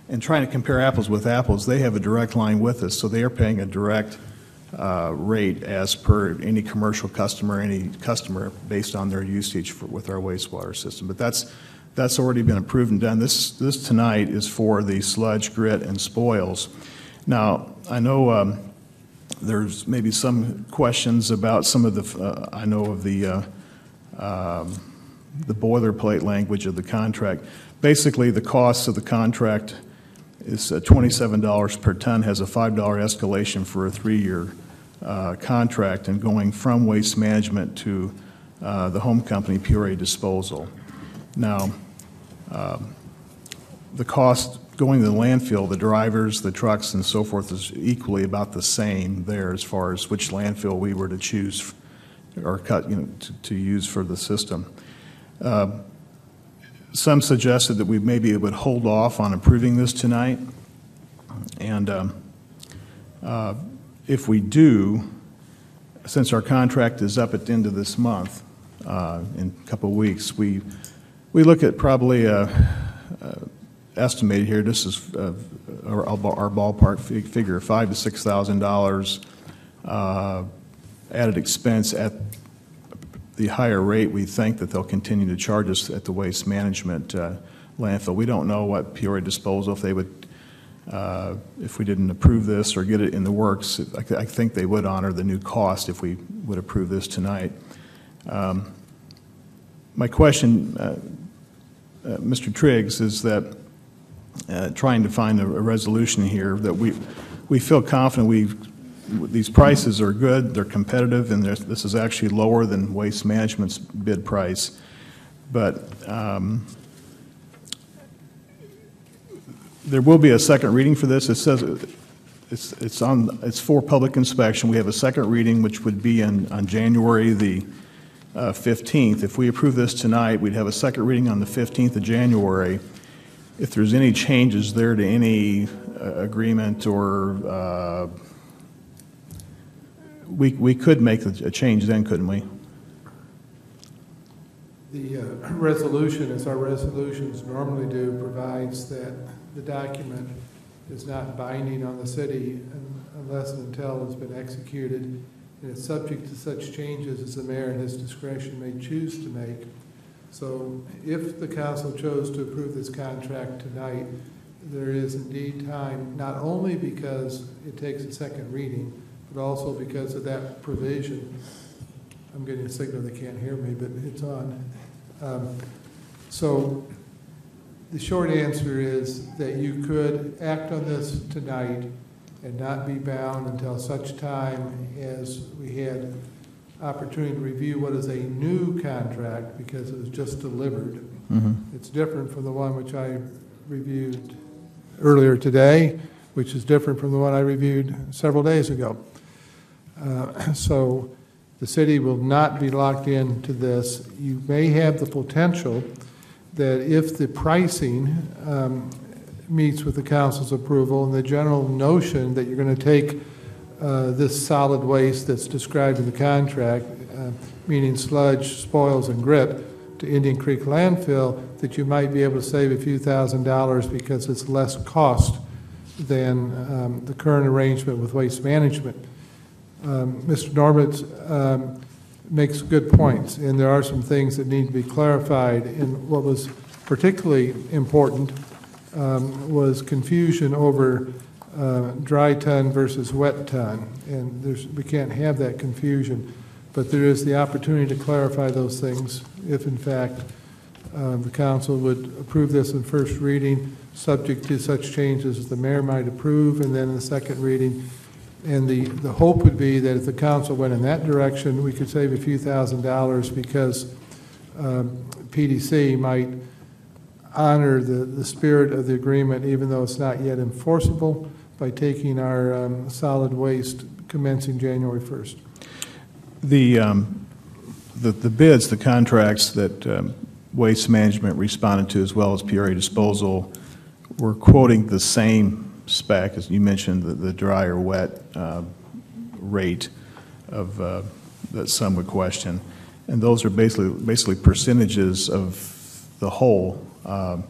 and trying to compare apples with apples, they have a direct line with us, so they are paying a direct rate as per any commercial customer, any customer based on their usage with our wastewater system. But that's already been approved and done. This tonight is for the sludge, grit, and spoils. Now, I know there's maybe some questions about some of the, I know of the boilerplate language of the contract. Basically, the cost of the contract is $27 per ton, has a $5 escalation for a 3-year contract, and going from Waste Management to the home company, Peoria Disposal. Now, the cost going to the landfill, the drivers, the trucks, and so forth is equally about the same there as far as which landfill we were to choose or cut, to use for the system. Some suggested that we maybe would hold off on approving this tonight, and if we do, since our contract is up at the end of this month, in a couple of weeks, we look at probably estimated here, this is our ballpark figure, $5,000 to $6,000 added expense at the higher rate we think that they'll continue to charge us at the Waste Management landfill. We don't know what Peoria Disposal, if they would, if we didn't approve this or get it in the works, I think they would honor the new cost if we would approve this tonight. My question, Mr. Triggs, is that trying to find a resolution here that we feel confident these prices are good, they're competitive, and this is actually lower than Waste Management's bid price. But there will be a second reading for this. It says it's for public inspection. We have a second reading, which would be on January the 15th. If we approve this tonight, we'd have a second reading on the 15th of January. If there's any changes there to any agreement or we could make a change then, couldn't we? The resolution, as our resolutions normally do, provides that the document is not binding on the city unless and until it's been executed, and it's subject to such changes as the mayor in his discretion may choose to make. So if the council chose to approve this contract tonight, there is indeed time, not only because it takes a second reading, but also because of that provision. I'm getting a signal they can't hear me, but it's on. So the short answer is that you could act on this tonight and not be bound until such time as we had opportunity to review what is a new contract, because it was just delivered. Mm-hmm. It's different from the one which I reviewed earlier today, which is different from the one I reviewed several days ago. So the city will not be locked into this. You may have the potential that if the pricing meets with the council's approval and the general notion that you're going to take this solid waste that's described in the contract, meaning sludge, spoils, and grit, to Indian Creek landfill, that you might be able to save a few $1,000s because it's less cost than the current arrangement with Waste Management. Mr. Norbitz makes good points, and there are some things that need to be clarified. And what was particularly important was confusion over dry ton versus wet ton, and we can't have that confusion. But there is the opportunity to clarify those things if, in fact, the council would approve this in first reading, subject to such changes as the mayor might approve, and then in the second reading. And the hope would be that if the council went in that direction, we could save a few $1,000s because PDC might honor the spirit of the agreement, even though it's not yet enforceable, by taking our solid waste commencing January 1st. The bids, the contracts that Waste Management responded to, as well as Peoria Disposal, were quoting the same spec, as you mentioned, the dry or wet rate of that some would question. And those are basically percentages of the whole. How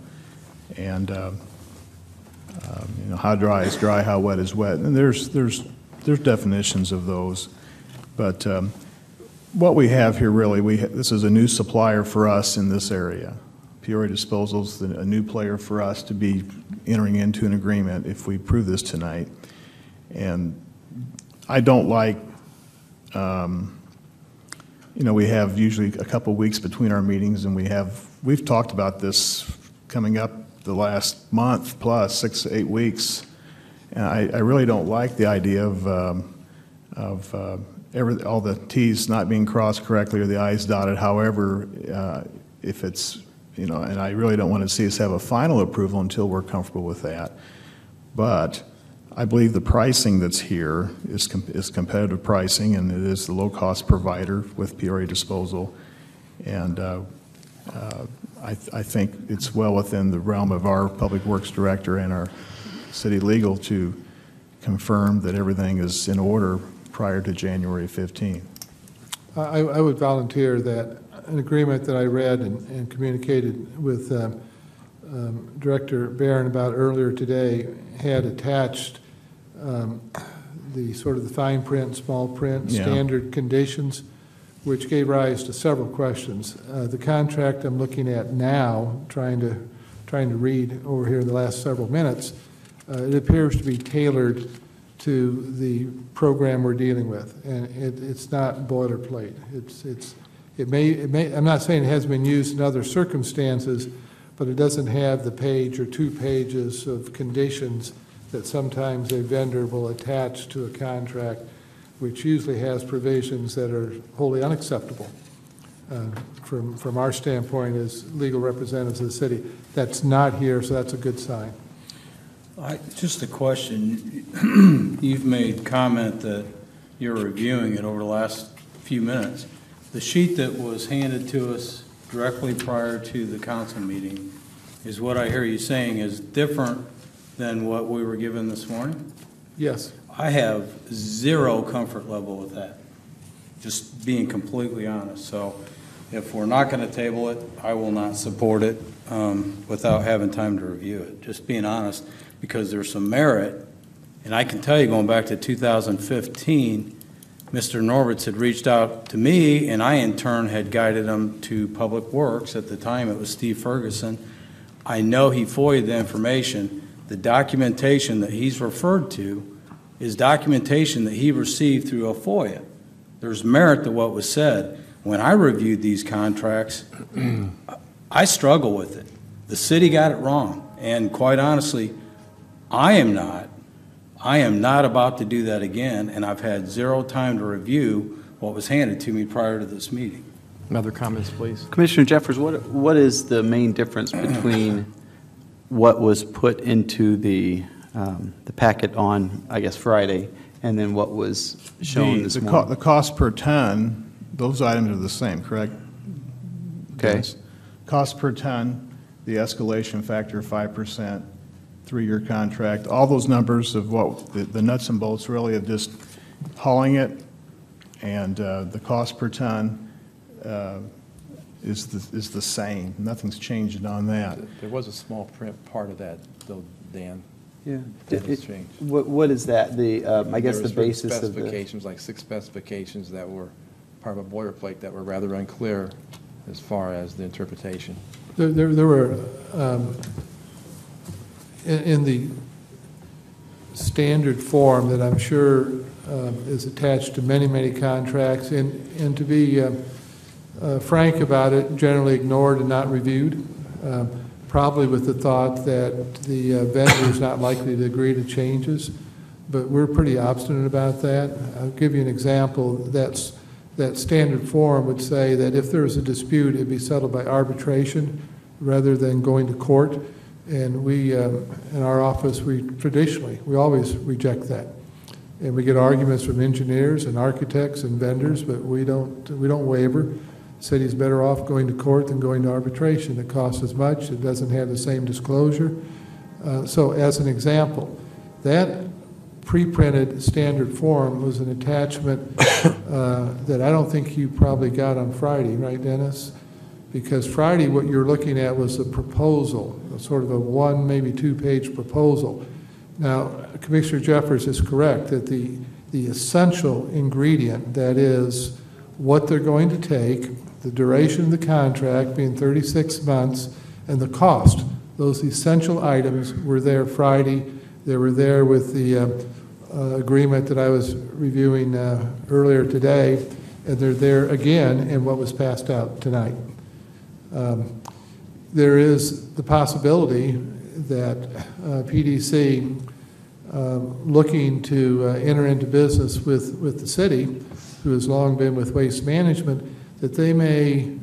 dry is dry, how wet is wet. And there's definitions of those. But what we have here really, this is a new supplier for us in this area. Peoria Disposal is a new player for us to be entering into an agreement if we approve this tonight. And I don't like, we have usually a couple weeks between our meetings, and we've talked about this coming up the last month plus 6 to 8 weeks. And I really don't like the idea of all the T's not being crossed correctly or the I's dotted. However, if it's, and I really don't want to see us have a final approval until we're comfortable with that. But I believe the pricing that's here is competitive pricing, and it is the low-cost provider with Peoria Disposal. And I think it's well within the realm of our Public Works Director and our City Legal to confirm that everything is in order prior to January 15th. I would volunteer that an agreement that I read and communicated with Director Barron about earlier today had attached the sort of the fine print, small print, standard conditions, which gave rise to several questions. The contract I'm looking at now, trying to read over here in the last several minutes, it appears to be tailored to the program we're dealing with, and it's not boilerplate. It may. I'm not saying it hasn't been used in other circumstances, but it doesn't have the page or 2 pages of conditions that sometimes a vendor will attach to a contract, which usually has provisions that are wholly unacceptable from our standpoint as legal representatives of the city. That's not here, so that's a good sign. Just a question. You've made comment that you're reviewing it over the last few minutes. The sheet that was handed to us directly prior to the council meeting is what I hear you saying is different than what we were given this morning? Yes. I have zero comfort level with that, just being completely honest. So if we're not going to table it, I will not support it without having time to review it, just being honest, because there's some merit. And I can tell you, going back to 2015, Mr. Norbitz had reached out to me, and I in turn had guided him to Public Works. At the time, it was Steve Ferguson. I know he FOIA'd the information. The documentation that he's referred to is documentation that he received through a FOIA. There's merit to what was said. When I reviewed these contracts, I struggle with it. The city got it wrong, and quite honestly, I am not about to do that again, and I've had zero time to review what was handed to me prior to this meeting. Other comments, please. Commissioner Jeffers, what is the main difference between what was put into the packet on, I guess, Friday, and then what was shown this morning? The cost per ton, those items are the same, correct? Okay. Yes. Cost per ton, the escalation factor 5%, 3-year contract, all those numbers of what the nuts and bolts really of just hauling it, and the cost per ton is the same. Nothing's changed on that. There was a small print part of that, though, Dan. Yeah. That has changed. What is that? I guess the There were certain basis of the... specifications, like 6 specifications that were part of a boilerplate that were rather unclear as far as the interpretation. There were, in the standard form that I'm sure is attached to many, many contracts, and to be frank about it, generally ignored and not reviewed, probably with the thought that the vendor is not likely to agree to changes, but we're pretty obstinate about that. I'll give you an example. That standard form would say that if there is a dispute, it'd be settled by arbitration rather than going to court. And we, in our office, we always reject that. And we get arguments from engineers and architects and vendors, but we don't waver. The city's better off going to court than going to arbitration. It costs as much. It doesn't have the same disclosure. So as an example, that pre-printed standard form was an attachment that I don't think you probably got on Friday, right, Dennis? Because Friday, what you're looking at was a proposal, sort of a 1, maybe 2-page proposal. Now, Commissioner Jeffers is correct that the essential ingredient, that is what they're going to take, the duration of the contract being 36 months, and the cost, those essential items were there Friday. They were there with the agreement that I was reviewing earlier today, and they're there again in what was passed out tonight. There is the possibility that PDC, looking to enter into business with the city, who has long been with Waste Management, that they may,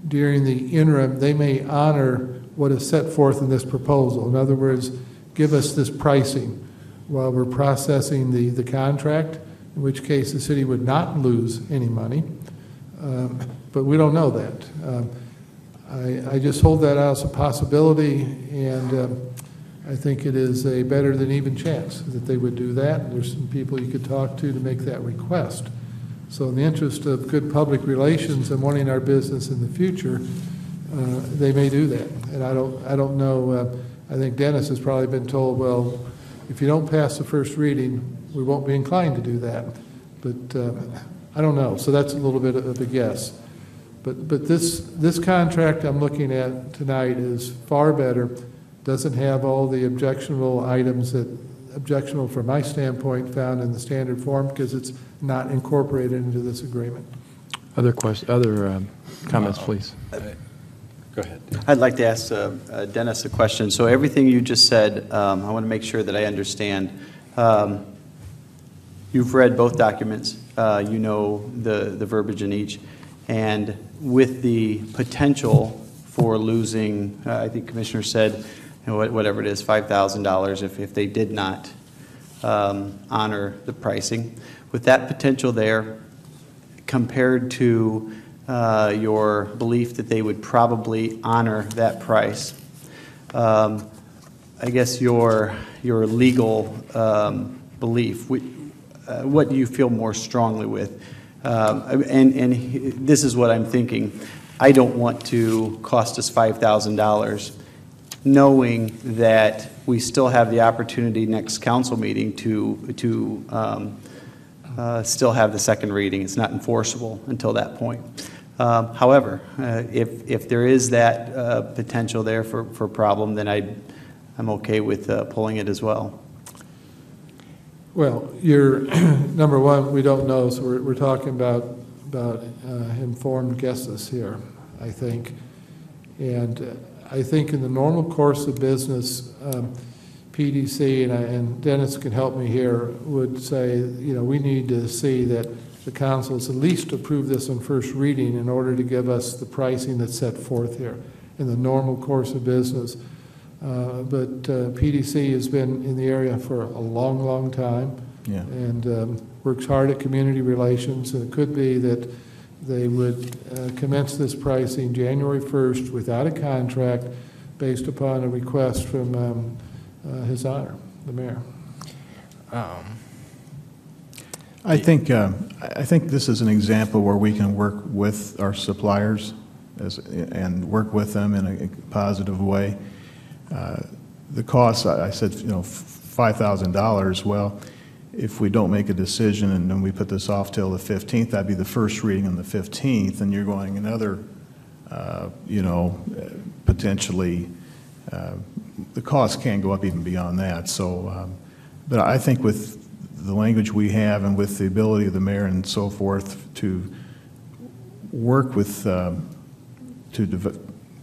during the interim, they may honor what is set forth in this proposal. In other words, give us this pricing while we're processing the contract, in which case the city would not lose any money. But we don't know that. I just hold that out as a possibility, and I think it is a better than even chance that they would do that. There's some people you could talk to make that request. So in the interest of good public relations and wanting our business in the future, they may do that. And I don't know, I think Dennis has probably been told, well, if you don't pass the first reading, we won't be inclined to do that. But I don't know. So that's a little bit of a guess. But this contract I'm looking at tonight is far better, doesn't have all the objectionable items that, objectionable from my standpoint, found in the standard form because it's not incorporated into this agreement. Other comments, please. Go ahead. I'd like to ask Dennis a question. So everything you just said, I want to make sure that I understand. You've read both documents. You know the verbiage in each. And with the potential for losing, I think Commissioner said, whatever it is, $5,000 if they did not honor the pricing. With that potential there, compared to your belief that they would probably honor that price, I guess your legal belief, what do you feel more strongly with? And this is what I'm thinking. I don't want to cost us $5,000, knowing that we still have the opportunity next council meeting to still have the second reading. It's not enforceable until that point. However, if there is that potential there for problem, then I'm okay with pulling it as well. Well, you're, number one, we don't know, so we're talking about informed guesses here, I think. And I think in the normal course of business, PDC, and Dennis can help me here, would say, we need to see that the council's at least approve this on first reading in order to give us the pricing that's set forth here in the normal course of business. But PDC has been in the area for a long, long time, yeah, and works hard at community relations. And it could be that they would commence this pricing January 1st without a contract based upon a request from His Honor, the mayor. I think this is an example where we can work with our suppliers and work with them in a positive way. the cost, I said, $5,000. Well, if we don't make a decision and then we put this off till the 15th, that'd be the first reading on the 15th, and you're going another, potentially, the cost can go up even beyond that. So, but I think with the language we have and with the ability of the mayor and so forth to work with,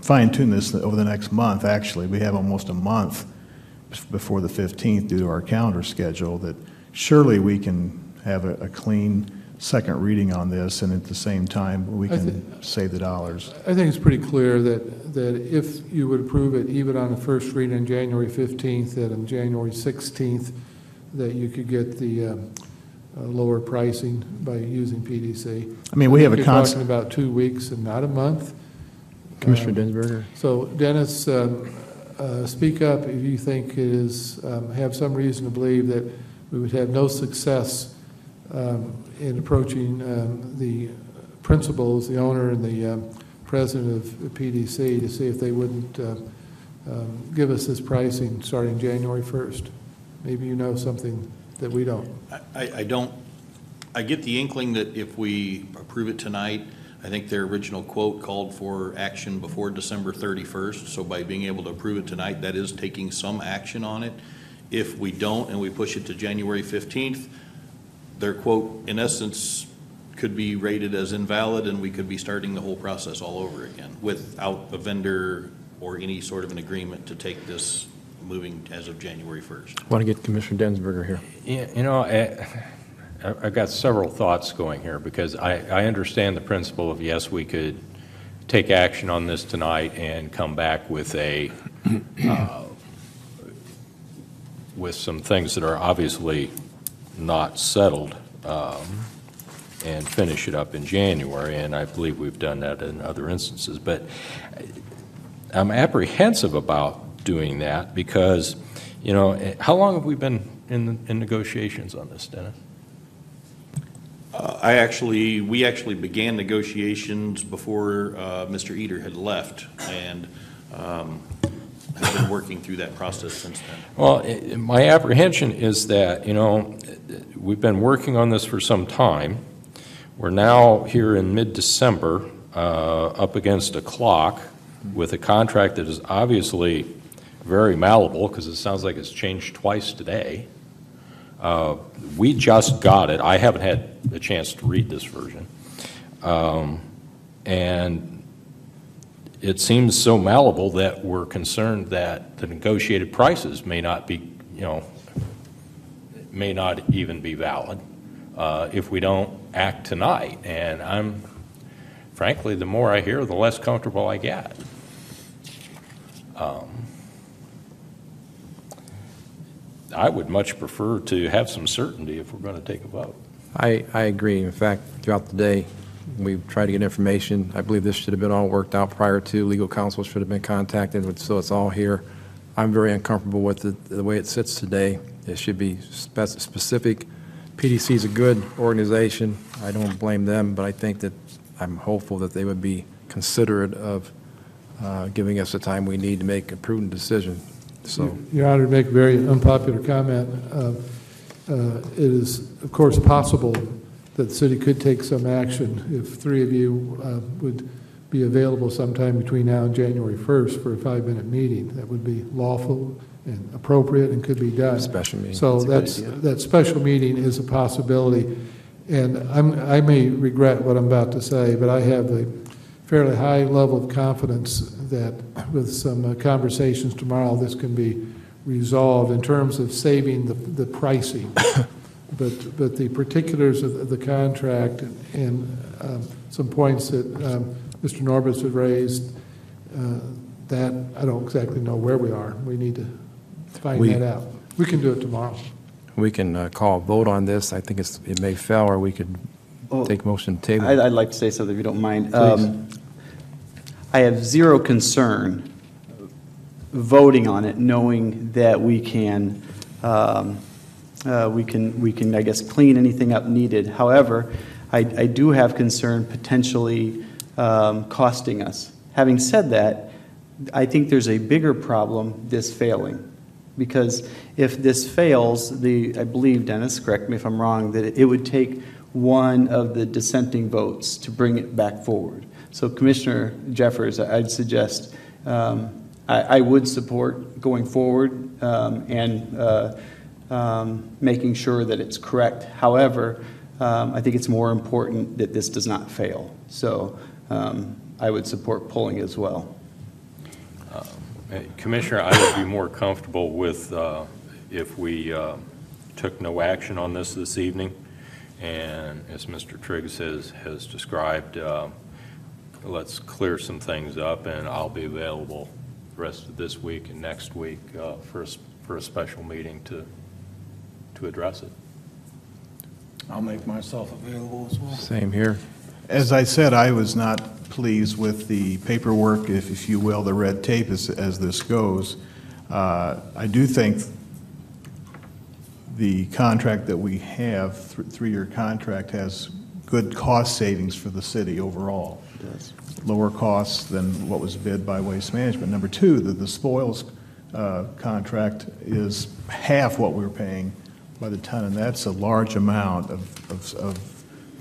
fine-tune this over the next month, actually. We have almost a month before the 15th due to our calendar schedule, that surely we can have a clean second reading on this, and at the same time, we can save the dollars. I think it's pretty clear that if you would approve it even on the first reading on January 15th, that on January 16th, that you could get the lower pricing by using PDC. I mean, we have a You're talking about 2 weeks and not a month. Commissioner Densberger? So Dennis, speak up if you think it is, have some reason to believe that we would have no success in approaching the principals, the owner and the president of PDC to see if they wouldn't give us this pricing starting January 1st. Maybe you know something that we don't. I don't. I get the inkling that if we approve it tonight, I think their original quote called for action before December 31st. So by being able to approve it tonight, that is taking some action on it. If we don't and we push it to January 15th, their quote, in essence, could be rated as invalid, and we could be starting the whole process all over again without a vendor or any sort of an agreement to take this moving as of January 1st. I want to get Commissioner Densberger here. Yeah, I've got several thoughts going here, because I understand the principle of, yes, we could take action on this tonight and come back with with some things that are obviously not settled, and finish it up in January, and I believe we've done that in other instances. But I'm apprehensive about doing that because, how long have we been in negotiations on this, Dennis? We actually began negotiations before Mr. Eater had left, and have been working through that process since then. Well, my apprehension is that, we've been working on this for some time. We're now here in mid-December, up against a clock with a contract that is obviously very malleable, because it sounds like it's changed twice today. We just got it. I haven't had a chance to read this version. And it seems so malleable that we're concerned that the negotiated prices may not be, may not even be valid if we don't act tonight. And frankly, the more I hear, the less comfortable I get. I would much prefer to have some certainty if we're going to take a vote. I agree. In fact, throughout the day, we've tried to get information. I believe this should have been all worked out prior to. Legal counsel should have been contacted, so it's all here. I'm very uncomfortable with the way it sits today. It should be specific. PDC is a good organization. I don't blame them, but I think that I'm hopeful that they would be considerate of giving us the time we need to make a prudent decision. So, Your Honor, to make a very unpopular comment, it is, of course, possible that the city could take some action if three of you would be available sometime between now and January 1st for a 5-minute meeting. That would be lawful and appropriate and could be done. Special meeting. So that special meeting is a possibility. And I may regret what I'm about to say, but I have a fairly high level of confidence that with some conversations tomorrow, this can be resolved in terms of saving the pricing. But the particulars of the contract and some points that Mr. Norbitz had raised, that I don't exactly know where we are. We need to find that out. We can do it tomorrow. We can call a vote on this. I think it may fail, or we could take motion to table. I'd like to say something, if you don't mind. I have zero concern voting on it, knowing that we can, I guess, clean anything up needed. However, I do have concern potentially costing us. Having said that, I think there's a bigger problem, this failing. Because if this fails, I believe, Dennis, correct me if I'm wrong, that it would take one of the dissenting votes to bring it back forward. So Commissioner Jeffers, I'd suggest, I would support going forward and making sure that it's correct. However, I think it's more important that this does not fail. So I would support pulling as well. Commissioner, I would be more comfortable with if we took no action on this evening. And as Mr. Triggs has described, let's clear some things up, and I'll be available the rest of this week and next week for a special meeting to address it. I'll make myself available as well. Same here. As I said, I was not pleased with the paperwork, if you will, the red tape as this goes. I do think the contract that we have, three-year contract, has good cost savings for the city overall. It does. Lower costs than what was bid by Waste Management. Number two, the spoils contract is half what we're paying by the ton, and that's a large amount of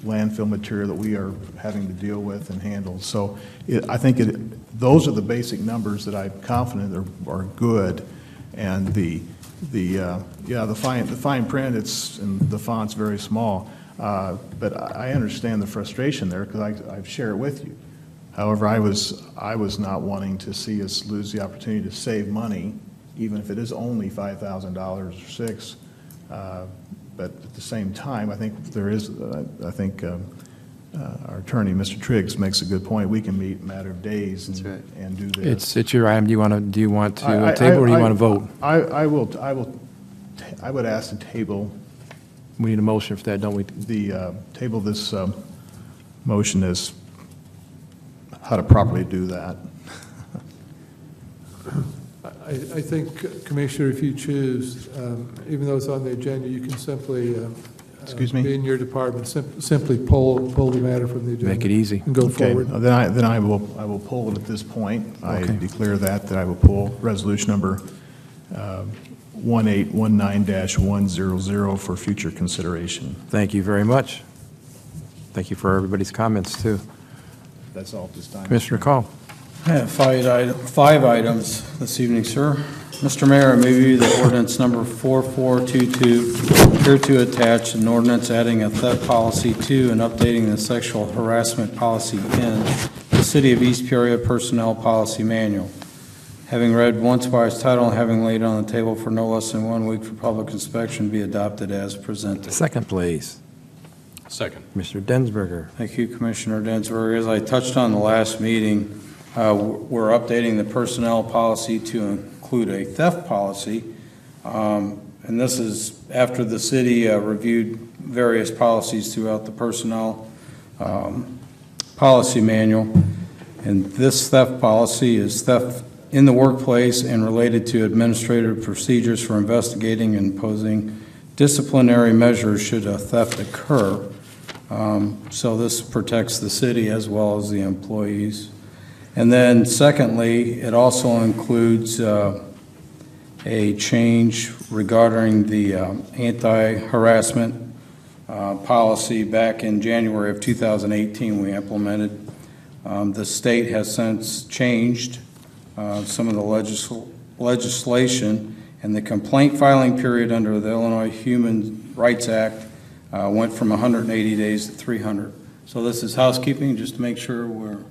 landfill material that we are having to deal with and handle. So I think those are the basic numbers that I'm confident are good, and the fine print, and the font's very small, but I understand the frustration there because I share it with you. However, I was not wanting to see us lose the opportunity to save money, even if it is only $5,000 or $6,000. But at the same time, I think there is. I think our attorney, Mr. Triggs, makes a good point. We can meet in a matter of days and do this. It's your item. Do you want to table or do you want to vote? I would ask to table. We need a motion for that, don't we? The table this motion is how to properly do that. I think, Commissioner, if you choose, even though it's on the agenda, you can simply, Excuse me? be in your department, simply pull the matter from the agenda. Make it easy. And go Okay, forward. then I will pull it at this point. I Okay. declare that I will pull resolution number 1819-100 for future consideration. Thank you very much. Thank you for everybody's comments, too. That's all at this time. Commissioner Call. I have five items this evening, sir. Mr. Mayor, I move that ordinance number 4422, here to attach an ordinance adding a theft policy to and updating the sexual harassment policy in the City of East Peoria Personnel Policy Manual. Having read once by its title and having laid on the table for no less than 1 week for public inspection, be adopted as presented. Second, please. Second. Mr. Densberger. Thank you, Commissioner Densberg. As I touched on the last meeting, we're updating the personnel policy to include a theft policy. And this is after the city reviewed various policies throughout the personnel policy manual. And this theft policy is theft in the workplace and related to administrative procedures for investigating and imposing disciplinary measures should a theft occur. So this protects the city as well as the employees. And then secondly, it also includes a change regarding the anti-harassment policy. Back in January of 2018 we implemented. The state has since changed some of the legislation, and the complaint filing period under the Illinois Human Rights Act went from 180 days to 300. So this is housekeeping, just to make sure we're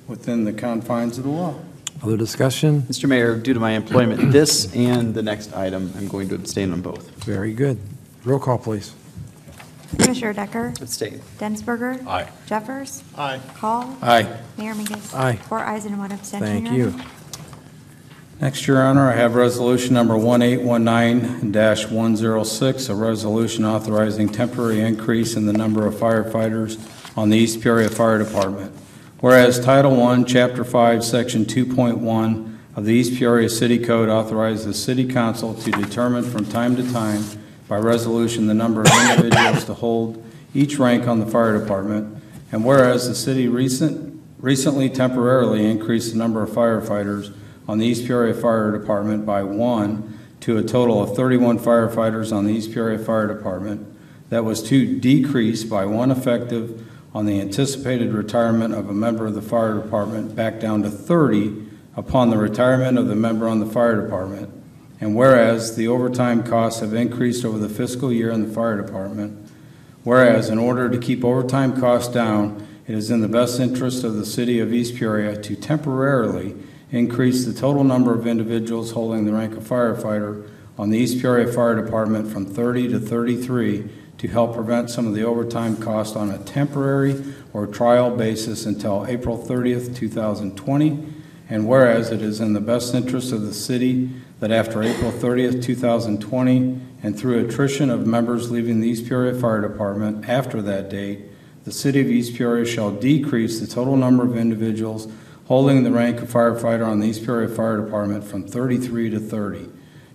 within the confines of the law. Other discussion? Mr. Mayor, due to my employment, this and the next item, I'm going to abstain on both. Very good. Roll call, please. Commissioner Decker? Abstain. Densberger? Aye. Jeffers? Aye. Call? Aye. Mayor Mingus? Aye. 4 ayes and 1 abstention, Thank Your you. Honor. Next, Your Honor, I have resolution number 1819-106, a resolution authorizing temporary increase in the number of firefighters on the East Peoria Fire Department. Whereas Title I, Chapter 5, Section 2.1 of the East Peoria City Code authorizes the City Council to determine from time to time by resolution the number of individuals to hold each rank on the fire department, and whereas the city recently temporarily increased the number of firefighters on the East Peoria Fire Department by 1 to a total of 31 firefighters on the East Peoria Fire Department. That was to decrease by one effective on the anticipated retirement of a member of the fire department back down to 30 upon the retirement of the member on the fire department. And whereas the overtime costs have increased over the fiscal year in the fire department, whereas in order to keep overtime costs down, it is in the best interest of the city of East Peoria to temporarily increase the total number of individuals holding the rank of firefighter on the East Peoria Fire Department from 30 to 33 to help prevent some of the overtime costs on a temporary or trial basis until April 30th, 2020. And whereas it is in the best interest of the city that after April 30th, 2020, and through attrition of members leaving the East Peoria Fire Department after that date, the city of East Peoria shall decrease the total number of individuals holding the rank of firefighter on the East Peoria Fire Department from 33 to 30.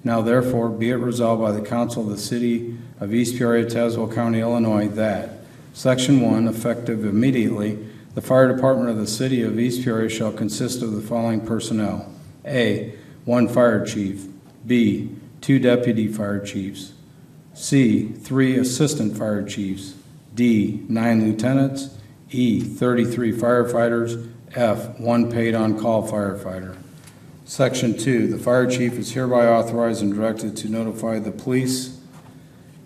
Now therefore be it resolved by the Council of the City of East Peoria, Tazewell County, Illinois, that Section 1, effective immediately, the Fire Department of the City of East Peoria shall consist of the following personnel. A, 1 fire chief. B, 2 deputy fire chiefs. C, 3 assistant fire chiefs. D, 9 lieutenants. E, 33 firefighters. F, 1 paid on-call firefighter. Section 2, the fire chief is hereby authorized and directed to notify the police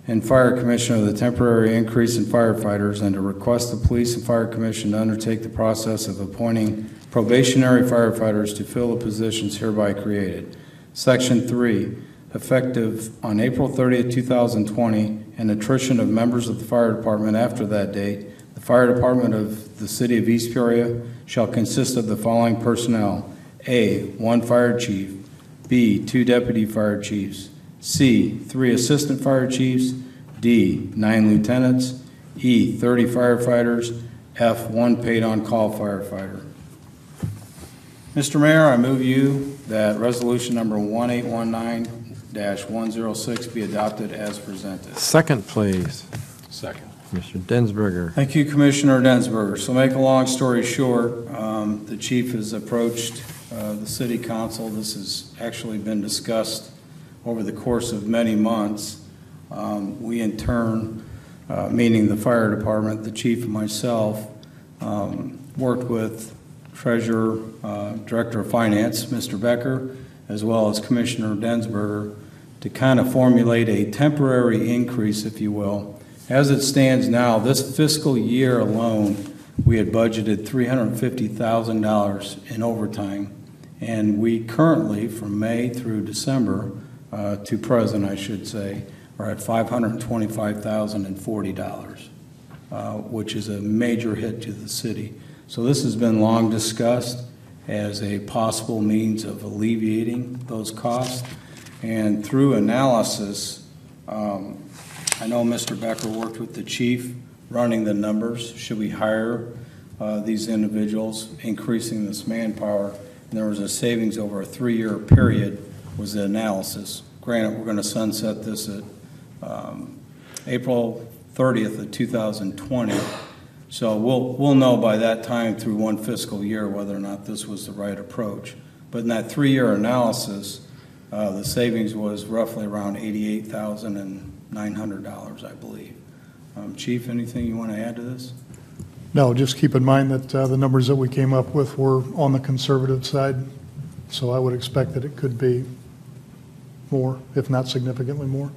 and fire commission of the temporary increase in firefighters and to request the police and fire commission to undertake the process of appointing probationary firefighters to fill the positions hereby created. Section 3, effective on April 30th, 2020, and attrition of members of the fire department after that date, the fire department of the city of East Peoria shall consist of the following personnel. A, 1 fire chief. B, 2 deputy fire chiefs. C, 3 assistant fire chiefs. D, 9 lieutenants. E, 30 firefighters. F, 1 paid on-call firefighter. Mr. Mayor, I move you that resolution number 1819-106 be adopted as presented. Second, please. Second. Mr. Densberger. Thank you, Commissioner Densberger. So make a long story short, the chief has approached the city council. This has actually been discussed over the course of many months. We in turn, meaning the fire department, the chief and myself, worked with Treasurer, Director of Finance, Mr. Becker, as well as Commissioner Densberger, to kind of formulate a temporary increase, if you will. As it stands now, this fiscal year alone, we had budgeted $350,000 in overtime, and we currently, from May through December, to present, I should say, are at $525,040, which is a major hit to the city. So this has been long discussed as a possible means of alleviating those costs, and through analysis, I know Mr. Becker worked with the chief running the numbers. Should we hire these individuals, increasing this manpower? And there was a savings over a 3-year period was the analysis. Granted, we're going to sunset this at April 30th of 2020. So we'll know by that time through one fiscal year whether or not this was the right approach. But in that 3-year analysis, the savings was roughly around $88,900, I believe. Chief, anything you want to add to this? No, just keep in mind that the numbers that we came up with were on the conservative side, so I would expect that it could be more, if not significantly more.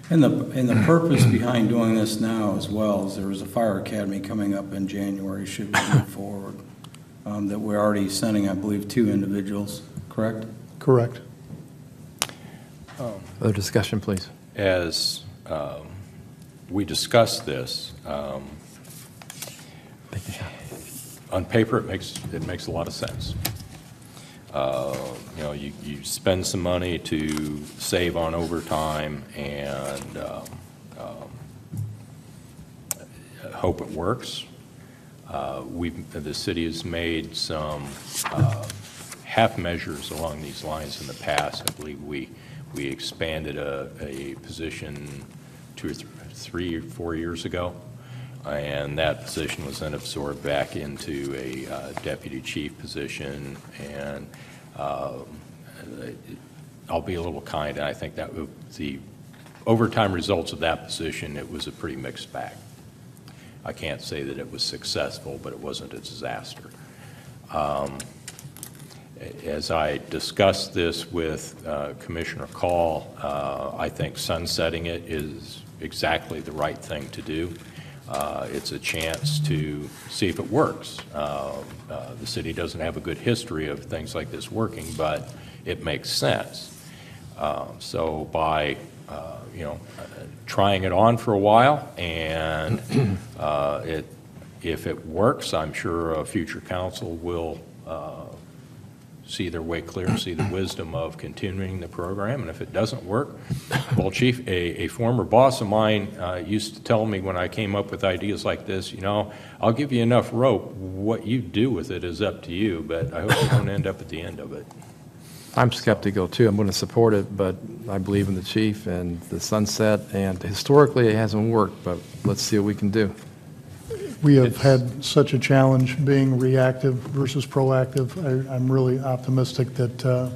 And the purpose behind doing this now as well is there is a fire academy coming up in January, should we move forward, that we're already sending, I believe, 2 individuals, correct? Correct. Other discussion, please. As we discussed this, on paper it makes a lot of sense. You know, you spend some money to save on overtime and hope it works. The city has made some half measures along these lines in the past. I believe we expanded a position 2 or 3 or 4 years ago, and that position was then absorbed back into a deputy chief position, and I'll be a little kind, and I think that the overtime results of that position, it was a pretty mixed bag. I can't say that it was successful, but it wasn't a disaster. As I discussed this with Commissioner Call, I think sunsetting it is exactly the right thing to do. It's a chance to see if it works. The city doesn't have a good history of things like this working, but it makes sense. So by trying it on for a while, and if it works, I'm sure a future council will see their way clear, see the wisdom of continuing the program. And if it doesn't work, well, Chief, a former boss of mine used to tell me when I came up with ideas like this, I'll give you enough rope. What you do with it is up to you, but I hope you don't end up at the end of it. I'm skeptical too. I'm going to support it, but I believe in the chief and the sunset, and historically it hasn't worked, but let's see what we can do. We have had such a challenge being reactive versus proactive. I'm really optimistic that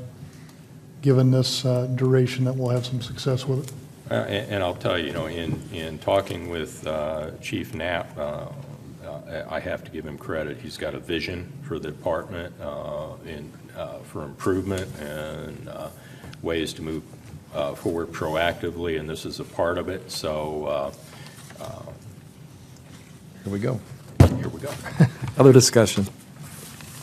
given this duration that we'll have some success with it. And I'll tell you, in talking with Chief Knapp, I have to give him credit. He's got a vision for the department for improvement and ways to move forward proactively, and this is a part of it. So here we go. Here we go. Other discussion.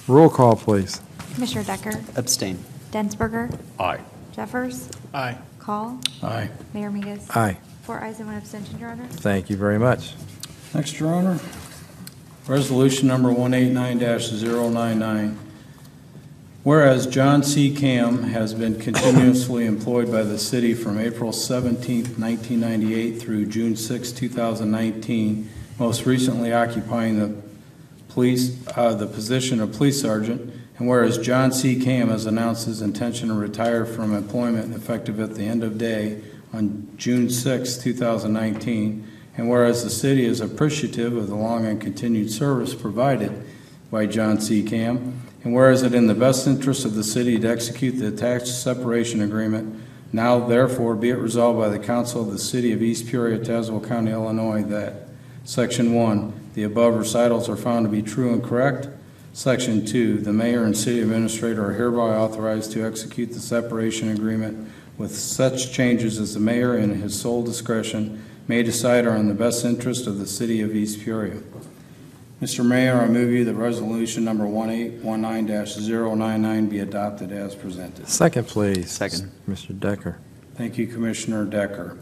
Roll call, please. Commissioner Decker? Abstain. Densberger? Aye. Jeffers? Aye. Call? Aye. Mayor Mingus? Aye. 4 ayes and 1 abstention, Your Honor. Thank you very much. Next, Your Honor, resolution number 189-099. Whereas John C. Cam has been continuously employed by the city from April 17, 1998 through June 6, 2019, most recently occupying the position of police sergeant, and whereas John C. Cam has announced his intention to retire from employment effective at the end of day on June 6, 2019, and whereas the city is appreciative of the long and continued service provided by John C. Cam, and whereas it in the best interest of the city to execute the attached separation agreement, now therefore be it resolved by the Council of the City of East Peoria, Tazewell County, Illinois, that Section 1, the above recitals are found to be true and correct. Section 2, the mayor and city administrator are hereby authorized to execute the separation agreement with such changes as the mayor in his sole discretion may decide are in the best interest of the city of East Peoria. Mr. Mayor, I move you that resolution number 1819-099 be adopted as presented. Second, please. Second. Mr. Decker. Thank you, Commissioner Decker.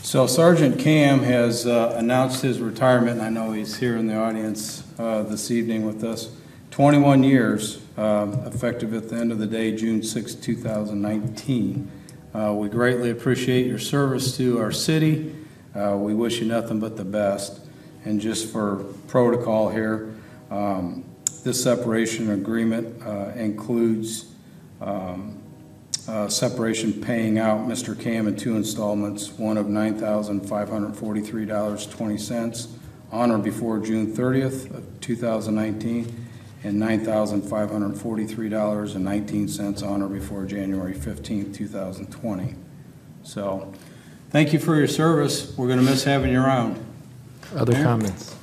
So Sergeant Cam has announced his retirement, and I know he's here in the audience this evening with us. 21 years, effective at the end of the day, June 6, 2019. We greatly appreciate your service to our city. We wish you nothing but the best. And just for protocol here, this separation agreement includes separation paying out Mr. Cam in 2 installments, one of $9,543.20 on or before June 30th of 2019, and $9,543.19 on or before January 15th, 2020. So thank you for your service. We're going to miss having you around. Other Mayor? comments?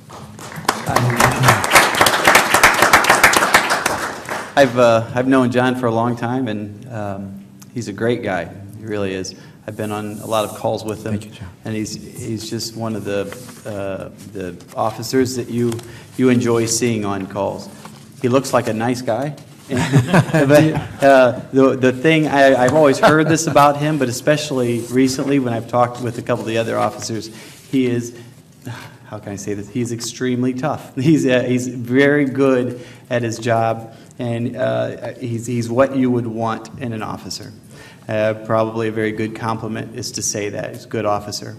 I've known John for a long time, and he's a great guy. He really is. I've been on a lot of calls with him. Thank you, John. And he's just one of the officers that you enjoy seeing on calls. He looks like a nice guy. But the thing, I've always heard this about him, but especially recently when I've talked with a couple of the other officers, he is, how can I say this? He's extremely tough. He's very good at his job, and he's what you would want in an officer. Probably a very good compliment is to say that. He's a good officer.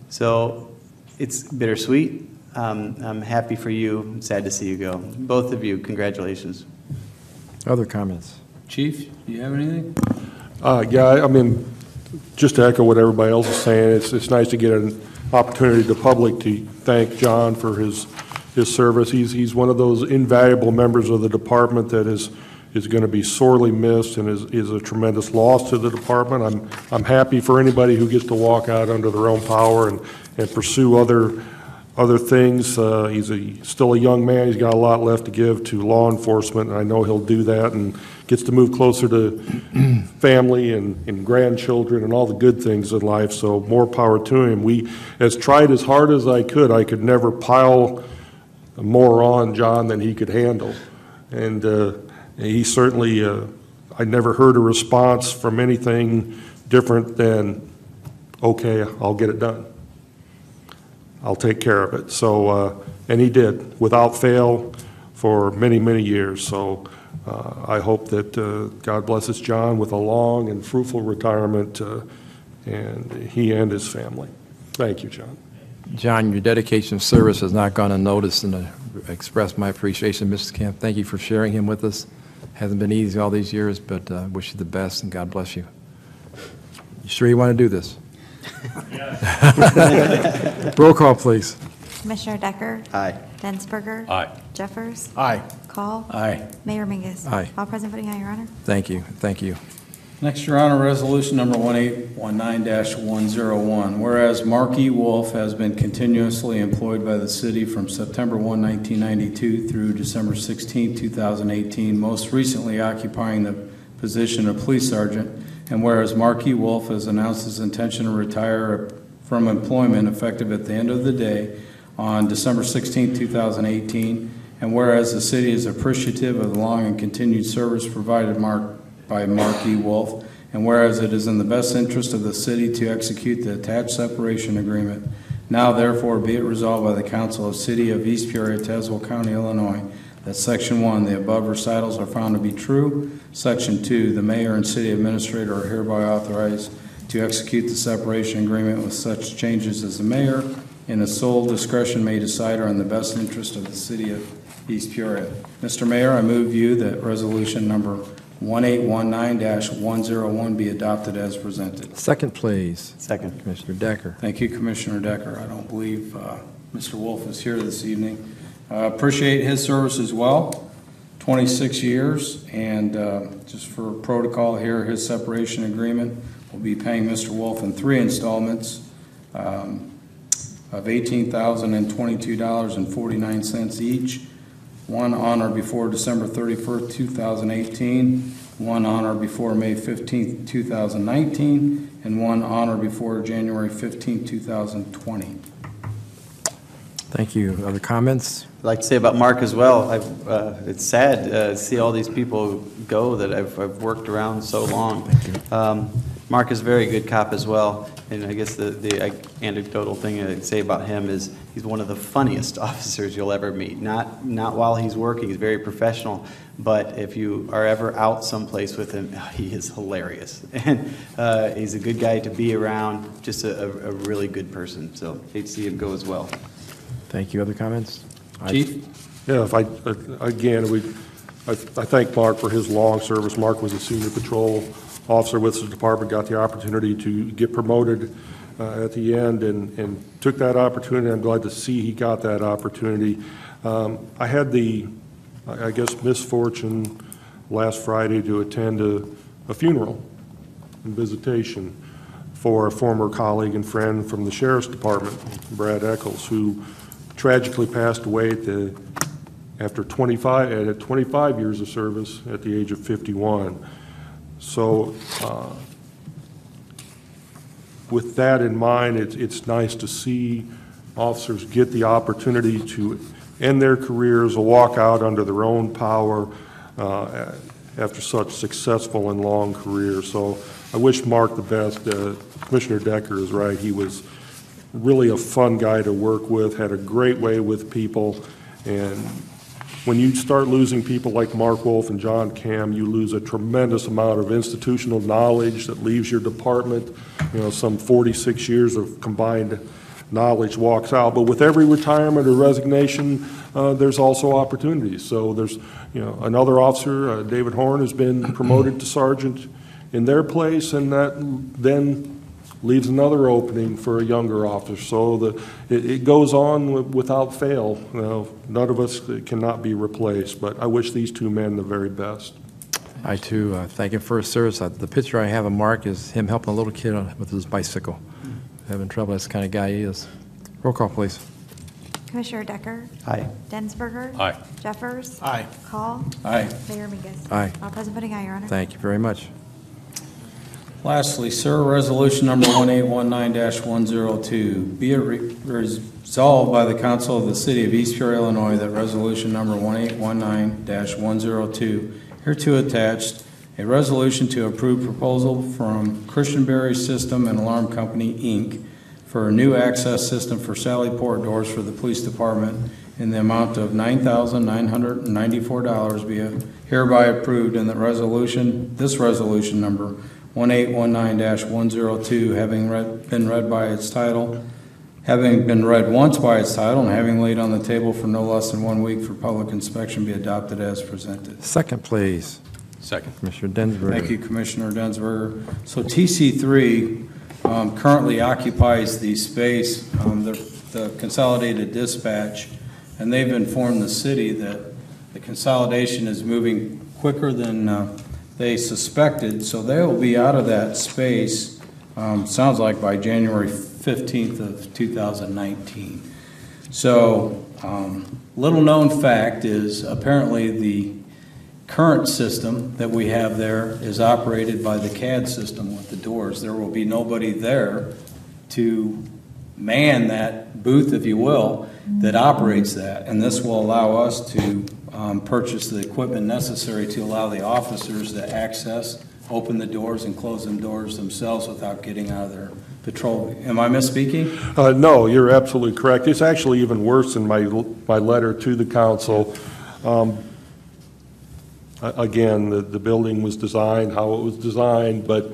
So it's bittersweet. I'm happy for you. I'm sad to see you go. Both of you, congratulations. Other comments? Chief, do you have anything? Yeah, I mean, just to echo what everybody else is saying, it's nice to get an opportunity to the public to thank John for his service. He's one of those invaluable members of the department that has is going to be sorely missed and is a tremendous loss to the department. I'm happy for anybody who gets to walk out under their own power and pursue other things. He's still a young man. He's got a lot left to give to law enforcement, and I know he'll do that and gets to move closer to family and grandchildren and all the good things in life, so more power to him. We has tried as hard as I could never pile more on John than he could handle. And he certainly, I never heard a response from anything different than, okay, I'll get it done. I'll take care of it. So, and he did, without fail, for many, many years. So I hope that God blesses John with a long and fruitful retirement, and he and his family. Thank you, John. John, your dedication of service has not gone unnoticed, and I express my appreciation. Mrs. Camp, thank you for sharing him with us. Hasn't been easy all these years, but I wish you the best, and God bless you. You sure you want to do this? Roll call, please. Commissioner Decker? Aye. Densberger? Aye. Jeffers? Aye. Call? Aye. Mayor Mingus? Aye. All present voting aye, Your Honor. Thank you. Thank you. Next, Your Honor, Resolution Number 1819-101. Whereas Mark E. Wolf has been continuously employed by the city from September 1, 1992 through December 16, 2018, most recently occupying the position of police sergeant, and whereas Mark E. Wolf has announced his intention to retire from employment effective at the end of the day on December 16, 2018, and whereas the city is appreciative of the long and continued service provided by Mark E. Wolf, and whereas it is in the best interest of the city to execute the attached separation agreement, now therefore be it resolved by the Council of City of East Peoria, Tazewell County, Illinois, that Section 1, the above recitals are found to be true. Section 2, the mayor and city administrator are hereby authorized to execute the separation agreement with such changes as the mayor, in his sole discretion, may decide are in the best interest of the city of East Peoria. Mr. Mayor, I move you that resolution number 1819-101 be adopted as presented. Second, please. Second. Commissioner Decker. Thank you, Commissioner Decker. I don't believe Mr. Wolf is here this evening. Appreciate his service as well, 26 years, and just for protocol here, his separation agreement will be paying Mr. Wolf in 3 installments of $18,022.49 each. One on or before December 31st, 2018, one on or before May 15th, 2019, and one on or before January 15th, 2020. Thank you. Other comments? I'd like to say about Mark as well, it's sad to see all these people go that I've worked around so long. Mark is a very good cop as well, and I guess the anecdotal thing I'd say about him is he's one of the funniest officers you'll ever meet. Not while he's working, he's very professional, but if you are ever out someplace with him, he is hilarious. And he's a good guy to be around, just a really good person, so hate to see him go as well. Thank you. Other comments? Chief? Yeah, I thank Mark for his long service. Mark was a senior patrol officer with the department, got the opportunity to get promoted at the end and took that opportunity. I'm glad to see he got that opportunity. I had the, I guess, misfortune last Friday to attend a funeral and visitation for a former colleague and friend from the Sheriff's Department, Brad Eccles, who tragically passed away after 25 years of service at the age of 51. So with that in mind, it's nice to see officers get the opportunity to end their careers or walk out under their own power after such successful and long careers. So I wish Mark the best. Commissioner Decker is right. He was really a fun guy to work with, had a great way with people, and when you start losing people like Mark Wolf and John Cam, you lose a tremendous amount of institutional knowledge that leaves your department. You know, some 46 years of combined knowledge walks out. But with every retirement or resignation, there's also opportunities. So there's, you know, another officer, David Horn, has been promoted to sergeant in their place, and that then leaves another opening for a younger officer. So it goes on without fail. You know, none of us cannot be replaced, but I wish these two men the very best. I too thank him for his service. The picture I have of Mark is him helping a little kid with his bicycle. Having trouble, that's the kind of guy he is. Roll call, please. Commissioner Decker? Aye. Densberger? Aye. Jeffers? Aye. Call? Aye. Mayor Mingus? Aye. All present voting aye, Your Honor. Thank you very much. Lastly, sir, resolution number 1819-102. Be it resolved by the council of the city of East Peoria, Illinois, that resolution number 1819-102, hereto attached, a resolution to approve proposal from Christianberry System and Alarm Company, Inc., for a new access system for Sally Port doors for the police department in the amount of $9,994 be hereby approved, and that this resolution number 1819-102, having been read once by its title and having laid on the table for no less than 1 week for public inspection, be adopted as presented. Second, please. Second. Commissioner Densberger. Thank you, Commissioner Densberger. So TC3 currently occupies the space, the Consolidated Dispatch, and they've informed the city that the consolidation is moving quicker than they suspected, so they will be out of that space, sounds like by January 15th of 2019. So, little known fact is apparently the current system that we have there is operated by the CAD system with the doors. There will be nobody there to man that booth, if you will, that operates that. And this will allow us to purchase the equipment necessary to allow the officers to access, open the doors, and close them doors themselves without getting out of their patrol. Am I misspeaking? No, you're absolutely correct. It's actually even worse in my letter to the council. Again, the building was designed how it was designed, but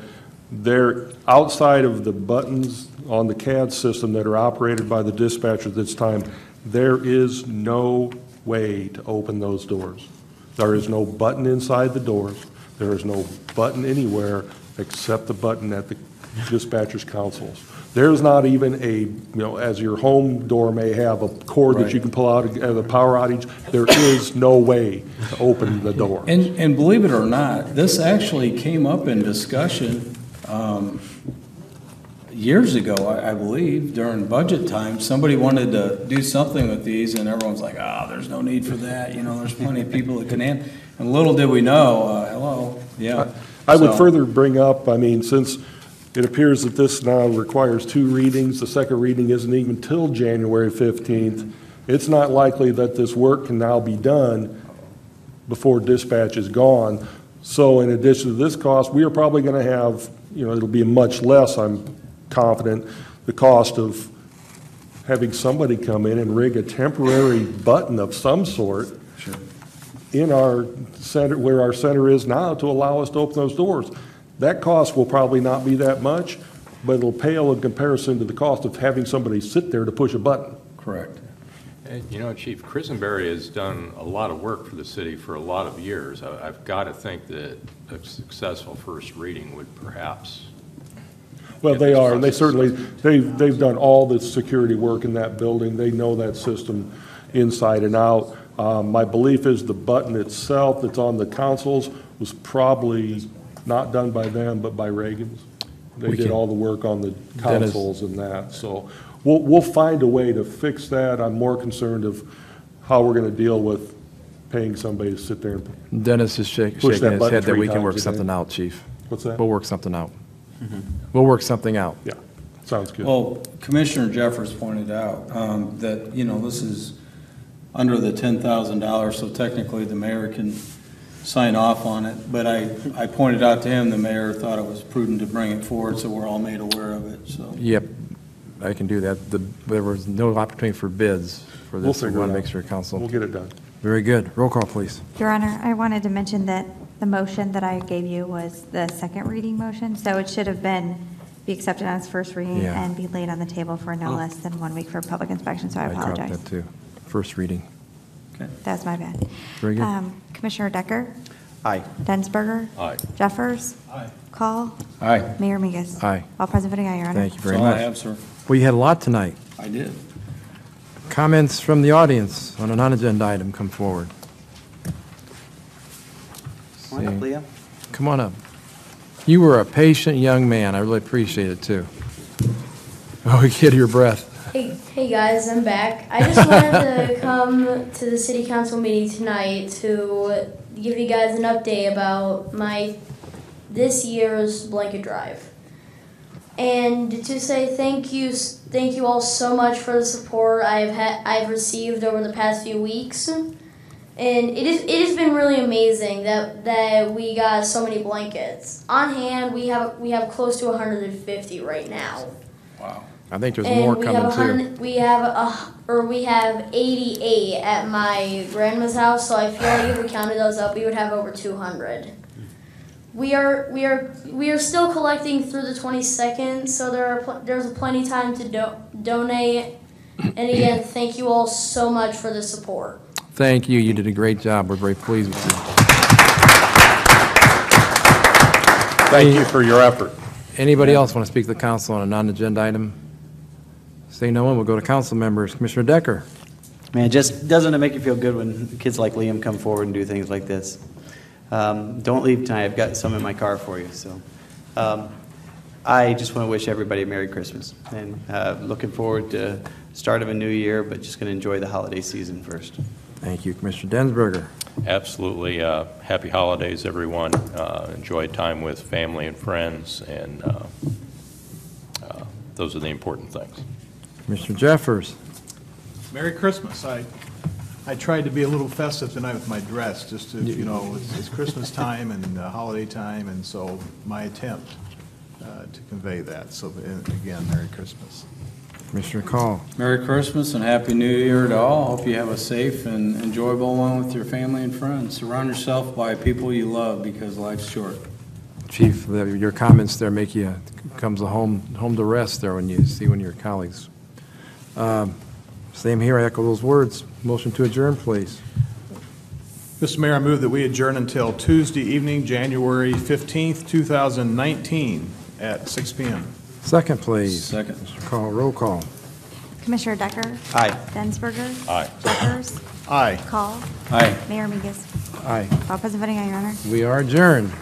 they're outside of the buttons on the CAD system that are operated by the dispatcher at this time. There is no way to open those doors. There is no button inside the doors. There is no button anywhere except the button at the dispatcher's consoles. There's not even as your home door may have a cord that you can pull out at a power outage, there is no way to open the door. And believe it or not, this actually came up in discussion years ago, I believe, during budget time. Somebody wanted to do something with these, and everyone's like, there's no need for that. There's plenty of people that can handle. And little did we know, hello, yeah. I would further bring up, since it appears that this now requires 2 readings, the second reading isn't even till January 15th, it's not likely that this work can now be done before dispatch is gone. So in addition to this cost, we are probably going to have, it'll be much less, I'm confident, the cost of having somebody come in and rig a temporary button of some sort in our center, where our center is now, to allow us to open those doors. That cost will probably not be that much, but it'll pale in comparison to the cost of having somebody sit there to push a button. Correct. And, Chief, Christianberry has done a lot of work for the city for a lot of years. I've got to think that a successful first reading would perhaps. Well, they are, and they certainly, they've done all the security work in that building. They know that system inside and out. My belief is the button itself that's on the consoles was probably not done by them, but by Reagan's. They did all the work on the consoles and that. So we'll find a way to fix that. I'm more concerned of how we're going to deal with paying somebody to sit there and Dennis is shaking his head that we can work something out, Chief. What's that? We'll work something out. We'll work something out. Yeah, sounds good. Well, Commissioner Jeffers pointed out that, this is under the $10,000, so technically the mayor can sign off on it. But I pointed out to him, the mayor thought it was prudent to bring it forward, so we're all made aware of it, so. Yep, I can do that. There was no opportunity for bids for this. We'll figure it out. Make sure council. We'll get it done. Very good. Roll call, please. Your Honor, I wanted to mention that the motion that I gave you was the second reading motion, so it should have be accepted on its first reading and be laid on the table for no less than 1 week for public inspection, so I apologize. dropped that too. First reading. Okay. That's my bad. Very good. Commissioner Decker? Aye. Densberger? Aye. Jeffers? Aye. Call? Aye. Mayor Mingus? Aye. All present voting aye, Your Honor. Thank you very That's all much. I have, sir. Well, you had a lot tonight. I did. Comments from the audience on a non-agenda item come forward. Come on up, Seeing- Leah. Come on up. You were a patient young man. I really appreciate it, too. Oh, you get your breath. Hey guys, I'm back. I just wanted to come to the city council meeting tonight to give you guys an update about this year's blanket drive. And to say thank you all so much for the support I've received over the past few weeks. And it has been really amazing that we got so many blankets. On hand, we have close to 150 right now. Wow. I think there's more coming too. We have 88 at my grandma's house, so I feel like if we counted those up, we would have over 200. We are still collecting through the 22nd, so there's plenty of time to donate. And again, thank you all so much for the support. Thank you. You did a great job. We're very pleased with you. Thank you for your effort. Anybody else want to speak to the council on a non-agenda item? Seeing no one, we'll go to council members. Commissioner Decker. Man, doesn't it make you feel good when kids like Liam come forward and do things like this? Don't leave tonight. I've got some in my car for you. So I just want to wish everybody a Merry Christmas. And looking forward to the start of a new year, but just going to enjoy the holiday season first. Thank you. Commissioner Densberger. Absolutely. Happy holidays, everyone. Enjoy time with family and friends, and those are the important things. Commissioner Jeffers. Merry Christmas. I tried to be a little festive tonight with my dress, just to, it's Christmas time and holiday time, and so my attempt to convey that. So, and again, Merry Christmas. Commissioner Call. Merry Christmas and Happy New Year to all. Hope you have a safe and enjoyable one with your family and friends. Surround yourself by people you love because life's short. Chief, your comments there make you comes a home to rest there when you see one of your colleagues. Same here. I echo those words. Motion to adjourn, please. Mr. Mayor, I move that we adjourn until Tuesday evening, January 15th, 2019 at 6 p.m. Second, please. Second. Mr. Call, roll call. Commissioner Decker? Aye. Densberger? Aye. Jeffers? Aye. Call? Aye. Mayor Mingus? Aye. All present voting, aye, Your Honor. We are adjourned.